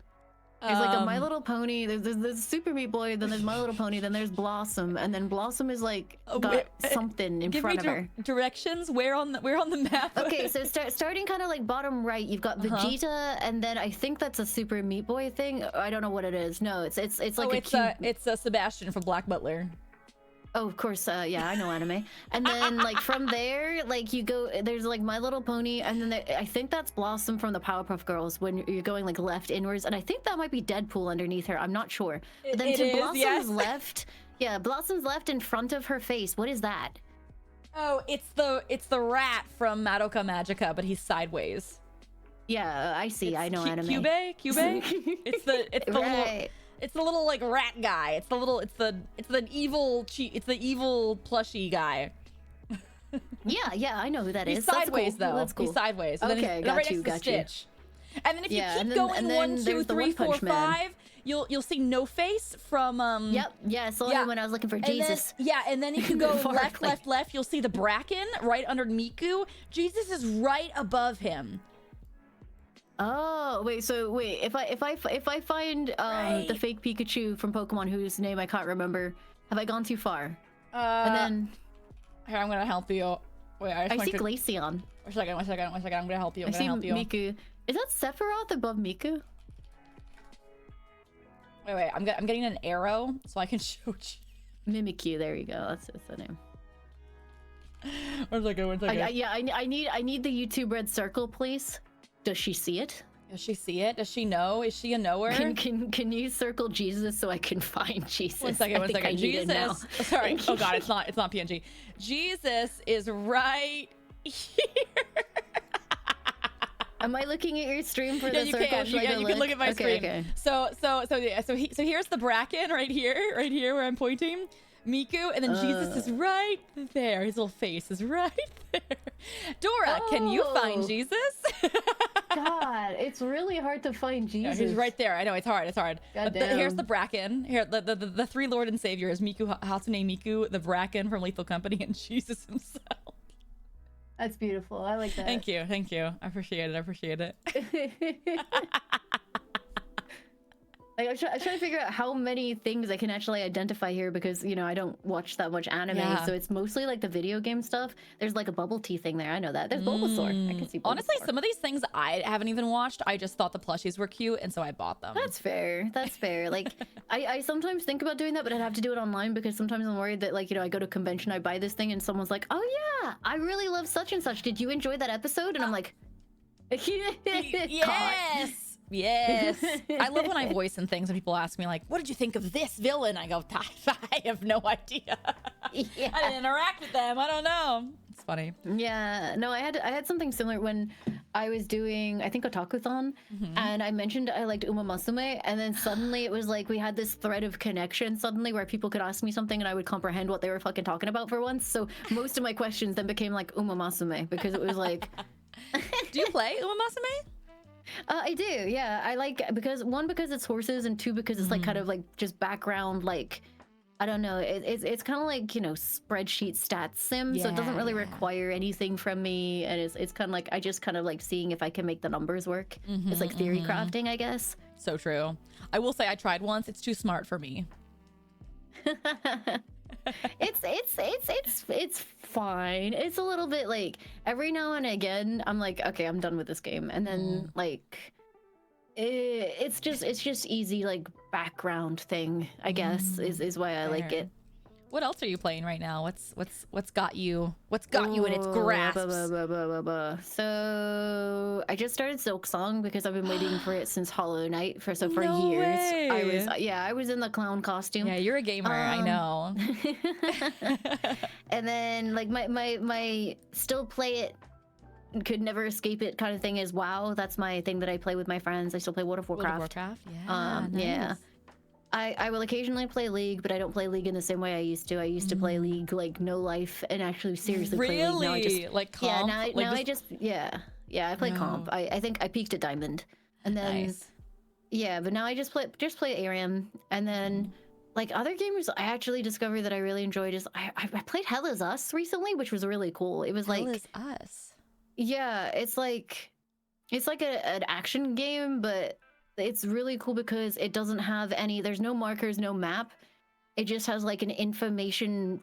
There's like a My Little Pony, there's Super Meat Boy, then there's My Little Pony, then there's Blossom, and then Blossom is like got something in front of her. Directions? Where on the map? Okay, so starting kind of like bottom right, you've got Vegeta, and then I think that's a Super Meat Boy thing. I don't know what it is. No, it's like a cute... it's a Sebastian from Black Butler. Oh, of course, yeah, I know anime. And then, like, from there, like, you go, there's, like, My Little Pony, and then I think that's Blossom from the Powerpuff Girls when you're going, like, left inwards, and I think that might be Deadpool underneath her, I'm not sure. But then to Blossom's left, yeah, Blossom's left in front of her face, what is that? Oh, it's the rat from Madoka Magica, but he's sideways. Yeah, I see, I know anime. Cube? It's the right. It's the little like rat guy. It's the evil plushie guy. Yeah, I know who that is. He's sideways That's cool. though. That's cool. He's sideways. And Okay, then got right you, next to got you. Stitch. And then if you keep and going then 1, 2, there's the 3, One 4, Punch Man. 5, you'll see No Face from Yep, yeah, I saw him when I was looking for Jesus. And then if you go Far left, you'll see the Bracken right under Miku. Jesus is right above him. Oh, wait, if I find the fake Pikachu from Pokemon whose name I can't remember, have I gone too far? And then here, I'm gonna help you. Wait, I see Glaceon. One second. I'm gonna help you. I see Miku. Is that Sephiroth above Miku? Wait, I'm getting an arrow so I can shoot you. Mimikyu, there you go. That's the name. One second. I need the YouTube red circle, please. Does she see it? Does she see it? Does she know? Is she a knower? Can you circle Jesus so I can find Jesus? One second. Jesus. Sorry. Oh god, it's not PNG. Jesus is right here. Am I looking at your stream for Yeah, the you circle? can. Should I go You can look at my screen. Okay. So here's the bracken right here where I'm pointing. Miku, and then Jesus is right there. His little face is right there. Dora, can you find Jesus? God, it's really hard to find Yeah, Jesus. he's right there. I know, it's hard. But here's the bracken. Here, the three Lord and Savior is Miku, Hatsune Miku, the bracken from Lethal Company, and Jesus himself. That's beautiful. I like that. Thank you. I appreciate it. Like, I'm trying to figure out how many things I can actually identify here because, you know, I don't watch that much anime, so it's mostly like the video game stuff. There's like a bubble tea thing there. I know that. There's Bulbasaur. I can see Bulbasaur. Honestly, some of these things I haven't even watched. I just thought the plushies were cute, and so I bought them. That's fair. Like, I sometimes think about doing that, but I'd have to do it online because sometimes I'm worried that, like, you know, I go to a convention, I buy this thing, and someone's like, oh yeah, I really love such and such. Did you enjoy that episode? And I'm like, yes. Yes. I love when I voice in things and people ask me like, what did you think of this villain? I go, I have no idea. Yeah. I didn't interact with them. I don't know. It's funny. Yeah. No, I had something similar when I was doing, I think, Otakuthon, and I mentioned I liked Uma Musume, and then suddenly it was like we had this thread of connection suddenly where people could ask me something and I would comprehend what they were fucking talking about for once. So most of my questions then became like Uma Musume because it was like... Do you play Uma Musume? I do, yeah. I like because it's horses, and two because it's like kind of like just background, like I don't know. It's kind of like, you know, spreadsheet stats sim, so it doesn't really require anything from me, and it's kind of like I just kind of like seeing if I can make the numbers work. It's like theory crafting, I guess. So true. I will say I tried once. It's too smart for me. It's fine. It's a little bit like every now and again I'm like, okay, I'm done with this game, and then like it's just easy like background thing, I guess, is why I like it. What else are you playing right now? What's got you in its grasp? So I just started Silksong because I've been waiting for it since Hollow Knight for years. Way. I was in the clown costume. Yeah, you're a gamer. I know. And then like my still play it, could never escape it kind of thing is WoW. That's my thing that I play with my friends. I still play World of Warcraft. Yeah. Nice. Yeah. I will occasionally play League, but I don't play League in the same way I used to. I used to play League like no life and actually seriously play League. Now I just, like comp? I play comp. I think I peaked at Diamond, and then but now I just play ARAM, and then like other gamers I actually discovered that I really enjoyed is I played Hell Is Us recently, which was really cool. It was like Hell Is Us. Yeah, it's like an action game, but it's really cool because it doesn't have there's no markers, no map. It just has like an information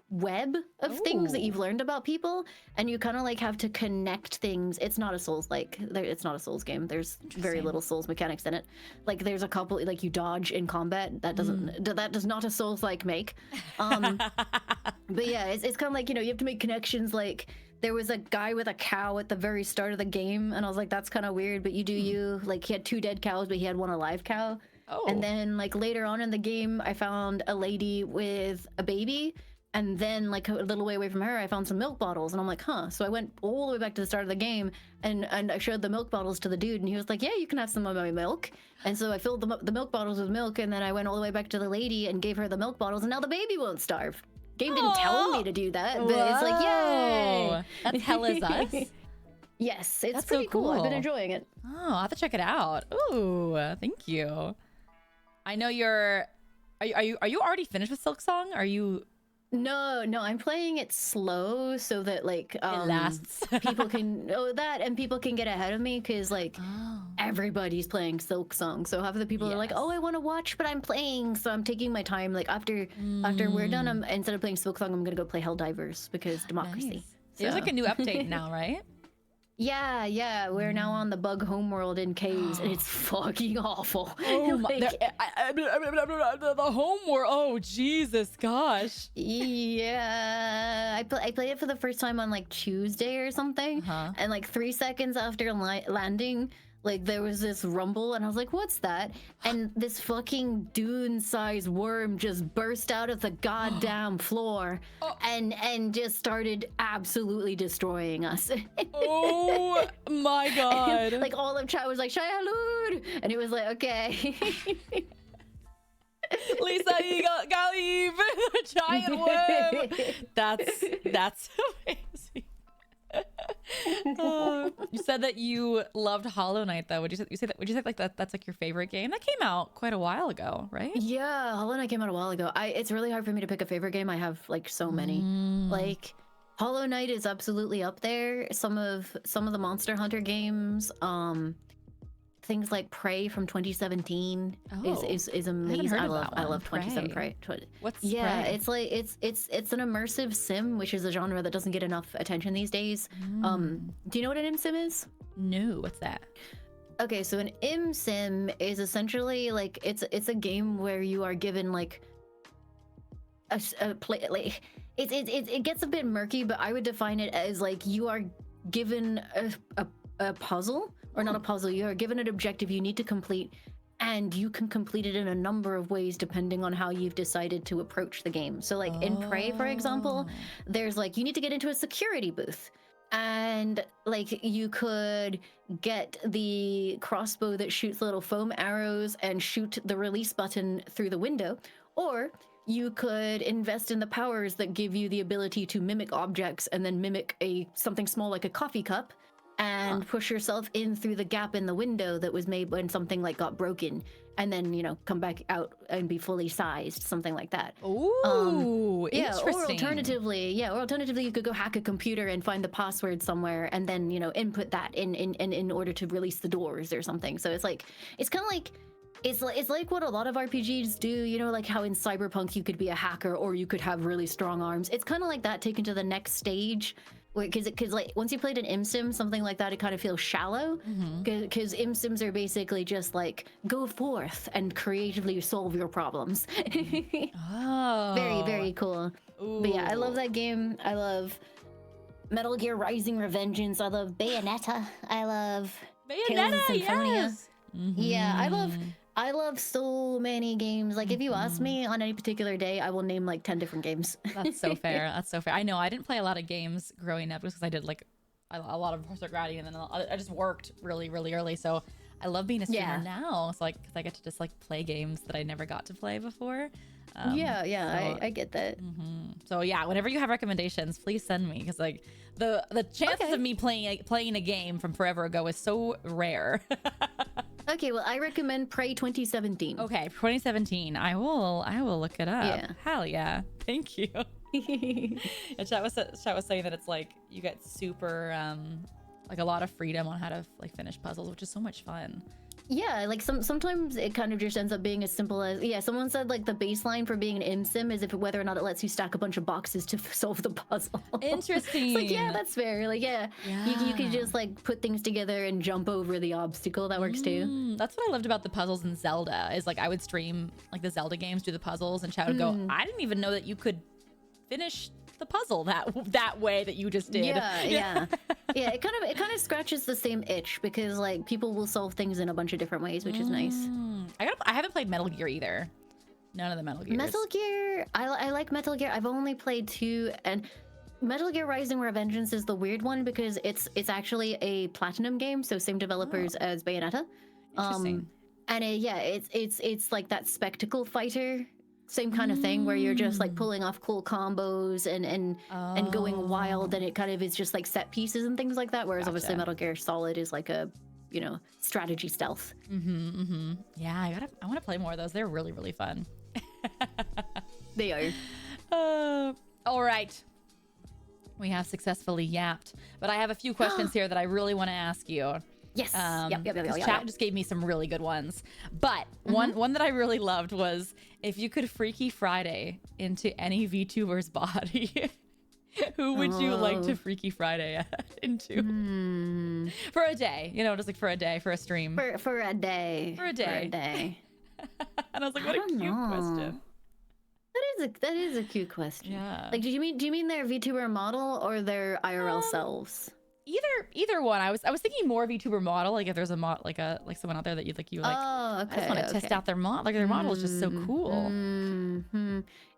web of things that you've learned about people, and you kind of like have to connect things. It's not a Souls it's not a Souls game. There's very little Souls mechanics in it. Like there's a couple, like you dodge in combat. That does not a Souls like make. But yeah, it's kind of like, you know, you have to make connections. Like there was a guy with a cow at the very start of the game, and I was like, that's kind of weird, but you do you. Like he had 2 dead cows, but he had 1 alive cow. And then like later on in the game, I found a lady with a baby, and then like a little way away from her, I found some milk bottles, and I'm like, huh. So I went all the way back to the start of the game, and I showed the milk bottles to the dude, and he was like, yeah, you can have some of my milk. And so I filled the milk bottles with milk, and then I went all the way back to the lady and gave her the milk bottles, and now the baby won't starve. Game didn't tell me to do that, but it's like, yay! That's Hell Is Us. Yes, it's That's pretty so cool. I've been cool. enjoying it. Oh, I'll have to check it out. Ooh, thank you. I know you're. Are you already finished with Silksong? Are you? No, I'm playing it slow so that like It lasts. people can people can get ahead of me, because like everybody's playing Silksong. So half of the people are like, oh, I want to watch, but I'm playing, so I'm taking my time. Like after we're done, instead of playing Silksong, I'm gonna go play Helldivers because democracy. Nice. There's like a new update now, right? Yeah, we're now on the bug homeworld in caves, and it's fucking awful. Oh my! Like, The homeworld. Oh Jesus, gosh. yeah, I played it for the first time on like Tuesday or something, and like 3 seconds after landing, like there was this rumble, and I was like, "What's that?" And this fucking dune-sized worm just burst out of the goddamn floor, and just started absolutely destroying us. Oh my god! Like all of chat was like, "Shayalud," and it was like, "Okay." Lisa, you got Galib, giant worm. That's amazing. You said that you loved Hollow Knight, though. Would you say like that's like your favorite game? That came out quite a while ago, right? Yeah, Hollow Knight came out a while ago. It's really hard for me to pick a favorite game. I have like so many. Like Hollow Knight is absolutely up there. Some of the Monster Hunter games, things like Prey from 2017 is amazing. I love 27 Prey. What's yeah, Prey? it's like it's an immersive sim, which is a genre that doesn't get enough attention these days. Do you know what an sim is? No, what's that? Okay, so an sim is essentially like it's a game where you are given like a play, like it gets a bit murky, but I would define it as like you are given a puzzle, or not a puzzle, you are given an objective you need to complete, and you can complete it in a number of ways depending on how you've decided to approach the game. So like in Prey, for example, there's like you need to get into a security booth, and like you could get the crossbow that shoots little foam arrows and shoot the release button through the window, or you could invest in the powers that give you the ability to mimic objects and then mimic something small like a coffee cup and push yourself in through the gap in the window that was made when something like got broken, and then come back out and be fully sized, something like that. Ooh, yeah. interesting. Or alternatively, you could go hack a computer and find the password somewhere, and then input that in order to release the doors or something. So it's kind of like. It's like what a lot of RPGs do, like how in Cyberpunk you could be a hacker or you could have really strong arms. It's kind of like that taken to the next stage, because like once you played an imsim, something like that, it kind of feels shallow. Because imsims are basically just like go forth and creatively solve your problems. Oh, Very, very cool. Ooh. But yeah, I love that game. I love Metal Gear Rising: Revengeance. I love Bayonetta. I love Tales of Symphonia. Yes. Yeah, I love so many games. Like if you ask me on any particular day, I will name like 10 different games. That's so fair. That's so fair. I know I didn't play a lot of games growing up just because I did like a lot of horseback riding, and then I just worked really, really early. So I love being a streamer now. So like, 'cause I get to just like play games that I never got to play before. I get that. So yeah, whenever you have recommendations, please send me, because like the chances of me playing a game from forever ago is so rare. Okay, well, I recommend Prey 2017. Okay, 2017. I will look it up. Yeah. Hell yeah. Thank you. And chat was saying that it's like you get super like a lot of freedom on how to like finish puzzles, which is so much fun. Yeah, like sometimes it kind of just ends up being as simple as, someone said like the baseline for being an sim is if whether or not it lets you stack a bunch of boxes to solve the puzzle. Interesting. It's like, yeah, that's fair. Like, you could just like put things together and jump over the obstacle. That works too. That's what I loved about the puzzles in Zelda, is like I would stream like the Zelda games, do the puzzles, and chat would go, I didn't even know that you could finish the puzzle that way that you just did. Yeah. It kind of scratches the same itch, because like people will solve things in a bunch of different ways, which is nice. I haven't played Metal Gear either. None of the Metal Gears. Metal Gear, I like Metal Gear. I've only played 2, and Metal Gear Rising: Revengeance is the weird one because it's actually a Platinum game, so same developers as Bayonetta. Interesting. And it's like that spectacle fighter, same kind of thing, where you're just like pulling off cool combos and going wild, and it kind of is just like set pieces and things like that. Whereas obviously Metal Gear Solid is like a strategy stealth. Yeah, I want to play more of those. They're really, really fun. They are. All right. We have successfully yapped, but I have a few questions here that I really want to ask you. Yes. Yep. Chat just gave me some really good ones, but one that I really loved was, if you could Freaky Friday into any VTuber's body, who would you like to Freaky Friday into? For a day, just like for a day, for a stream. For a day. For a day. And I was like, what a cute question. That is a cute question. Yeah. Like, do you mean their VTuber model or their IRL selves? either one. I was thinking more VTuber model, like if there's a mod, like someone out there that you like. Oh, okay. I just want to test out their mod. Like their model is just so cool.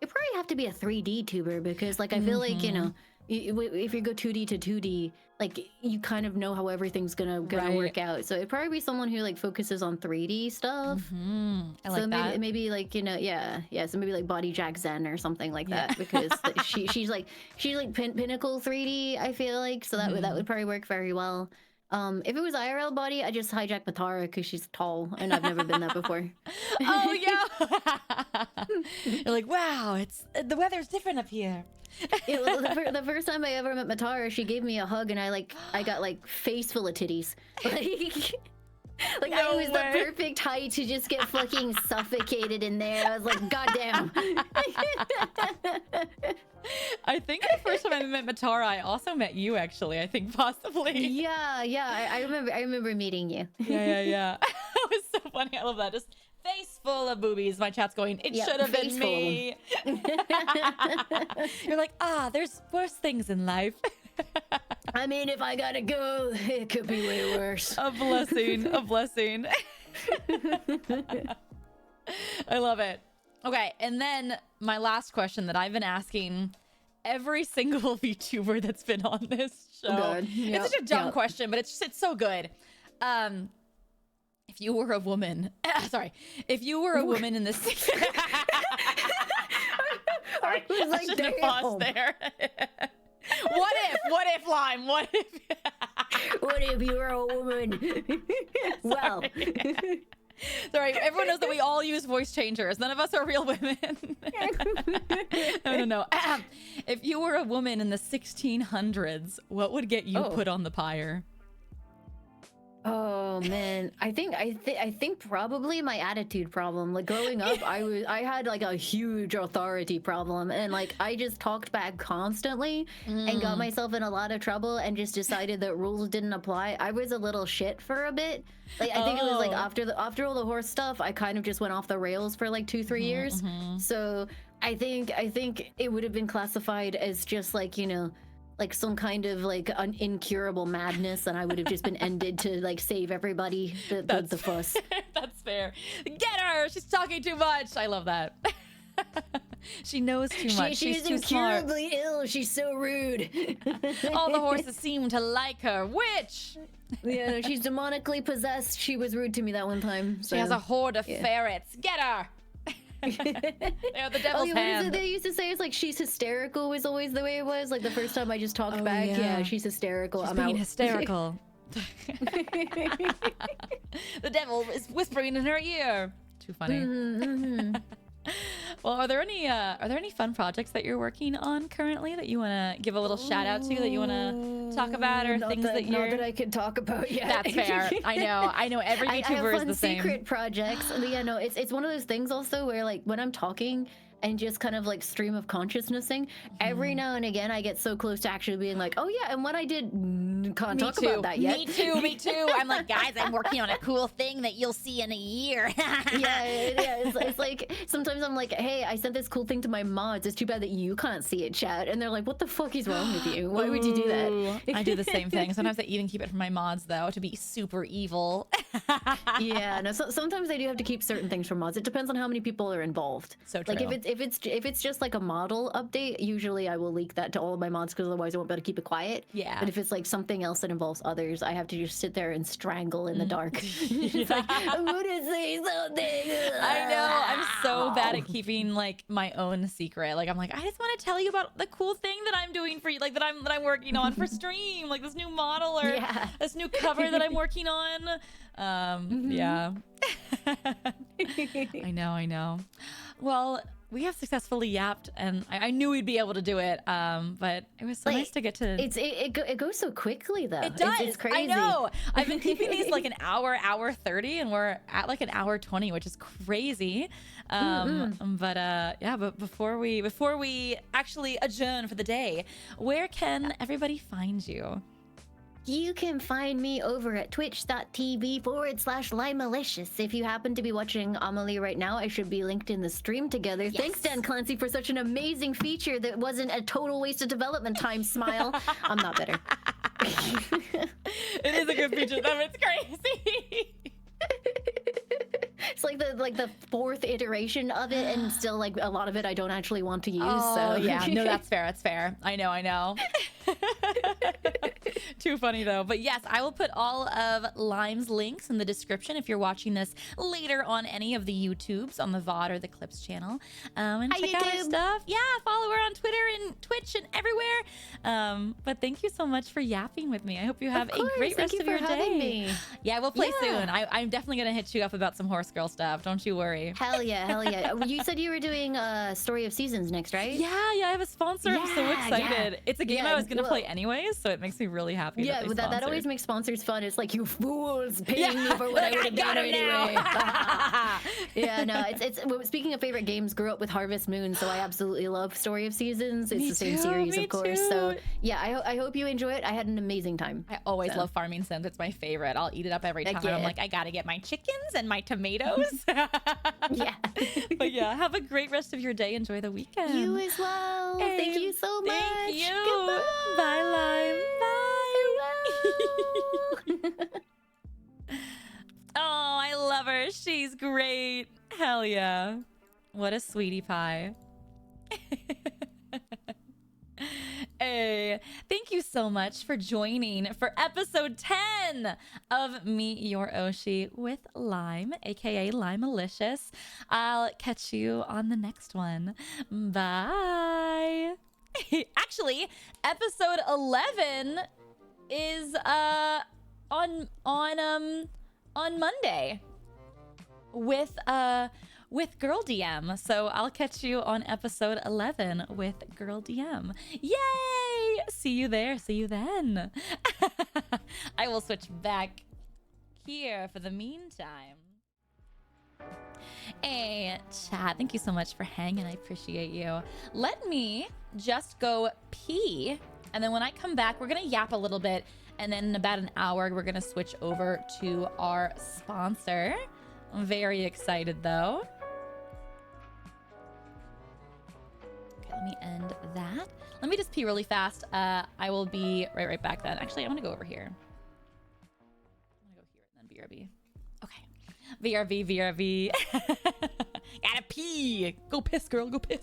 It probably have to be a 3D tuber because, like, I feel like if you go 2D to 2D, like you kind of know how everything's gonna work out. So it'd probably be someone who like focuses on 3D stuff. I like that. Maybe like so maybe like Body Jack Zen or something like that because like, she's like pinnacle 3D. I feel like so that would probably work very well. If it was IRL body, I just hijack Matara because she's tall and I've never been that before. Oh yeah. You're like, wow, the weather's different up here. The first time I ever met Matara, she gave me a hug and I got like face full of titties. Like No I was way. the perfect height to just get fucking suffocated in there. I was like, goddamn. I think the first time I met Matara, I also met you actually. I think possibly. Yeah. I remember meeting you. Yeah. That was so funny. I love that. Just face full of boobies. My chat's going, it should have been face me. You're like, there's worse things in life. I mean, if I gotta go, it could be way worse. A blessing. I love it. Okay, and then my last question that I've been asking every single VTuber that's been on this show. Good. It's such a dumb question, but it's so good. If you were a woman, if you were a woman in this, sorry, I was like, I shouldn't have paused there. What if, Lime? What if you were a woman? Well, sorry, everyone knows that we all use voice changers. None of us are real women. No. If you were a woman in the 1600s, what would get you put on the pyre? Oh man, I think probably my attitude problem. Like growing up, I had like a huge authority problem, and like I just talked back constantly and got myself in a lot of trouble, and just decided that rules didn't apply. I was a little shit for a bit. Like I think it was like after all the horse stuff, I kind of just went off the rails for like 2-3 years. So I think it would have been classified as just like like some kind of like an incurable madness, and I would have just been ended to like save everybody the fuss. That's fair. Get her! She's talking too much. I love that. She knows too much. She's too smart. Incurably ill. She's so rude. All the horses seem to like her. Witch! Yeah, she's demonically possessed. She was rude to me that one time. So. She has a horde of ferrets. Get her! They're the devil's what hand. is it they used to say? It's like she's hysterical was always the way it was. Like the first time I just talked back. Yeah, she's hysterical. She's I'm being out. hysterical. The devil is whispering in her ear. Too funny. Well, are there any fun projects that you're working on currently that you want to give a little shout out to, that you want to talk about, or things that you're... Not that I can talk about yet. That's fair. I know. Every VTuber I have is fun the same. secret projects. Yeah, no, it's one of those things also where like when I'm talking and just kind of like stream of consciousnessing, every now and again I get so close to actually being like, oh yeah, and what I did, can't talk about that yet. Me too. I'm like, guys, I'm working on a cool thing that you'll see in a year. yeah. It's like sometimes I'm like, hey, I sent this cool thing to my mods. It's too bad that you can't see it, chat. And they're like, what the fuck is wrong with you? Why would you do that? I do the same thing. Sometimes I even keep it from my mods though, to be super evil. Yeah, no. Sometimes I do have to keep certain things from mods. It depends on how many people are involved. So true. Like if it's just like a model update, usually I will leak that to all of my mods because otherwise I won't be able to keep it quiet. Yeah. But if it's like something else that involves others, I have to just sit there and strangle in the dark. It's like, I'm gonna say something. I know. I'm so bad at keeping like my own secret. Like I'm like, I just want to tell you about the cool thing that I'm doing for you, like that I'm working on for stream, like this new model or this new cover that I'm working on. Yeah. I know. Well, we have successfully yapped, and I knew we'd be able to do it. But it was so nice to get to. It goes so quickly though. It does. It's crazy. I know. I've been keeping these like an hour 30, and we're at like an hour 20, which is crazy. But before we actually adjourn for the day, where can everybody find you? You can find me over at twitch.tv/LieMalicious. If you happen to be watching Amelie right now, I should be linked in the stream together. Yes. Thanks, Dan Clancy, for such an amazing feature that wasn't a total waste of development time, smile. I'm not better. It is a good feature though. It's crazy. It's like the fourth iteration of it, and still like a lot of it I don't actually want to use. Oh, so yeah, no, that's fair. That's fair. I know. Too funny though. But yes, I will put all of Lime's links in the description if you're watching this later on any of the YouTubes on the VOD or the Clips channel. And Hi, check out her YouTube. stuff. Yeah, follow her on Twitter and Twitch and everywhere. But thank you so much for yapping with me. I hope you have a great rest of your day. Yeah, we'll play soon. I'm definitely gonna hit you up about some Horse Girl stuff. Don't you worry. Hell yeah. You said you were doing Story of Seasons next, right? Yeah, I have a sponsor. I'm so excited. Yeah. It's a game I was gonna play anyways, so it makes me really happy. Yeah, that, that always makes sponsors fun. It's like, you fools paying me for what I would have done anyway. Yeah, no, it's speaking of favorite games, grew up with Harvest Moon, so I absolutely love Story of Seasons. It's the same series, of course. Too. So yeah, I hope you enjoy it. I had an amazing time. I always love farming sims. It's my favorite. I'll eat it up every time. Yeah. I'm like, I gotta get my chickens and my tomatoes. Yeah. But yeah, have a great rest of your day. Enjoy the weekend. You as well. Thank you so much. Thank you. Goodbye. Bye, Lime. Bye. Oh, I love her. She's great. Hell yeah. What a sweetie pie. Hey, thank you so much for joining for episode 10 of Meet Your Oshi with Lime, aka Limealicious. I'll catch you on the next one. Bye. Actually, episode 11 is on Monday with Girl DM. So I'll catch you on episode 11 with Girl DM. Yay! See you there. See you then. I will switch back here for the meantime. Hey, chat, thank you so much for hanging. I appreciate you. Let me just go pee. And then when I come back, we're going to yap a little bit. And then in about an hour, we're going to switch over to our sponsor. I'm very excited, though. Okay, let me end that. Let me just pee really fast. I will be right back then. Actually, I'm going to go over here. I'm going to go here and then BRB. Okay. VRV. Gotta pee. Go piss, girl. Go piss.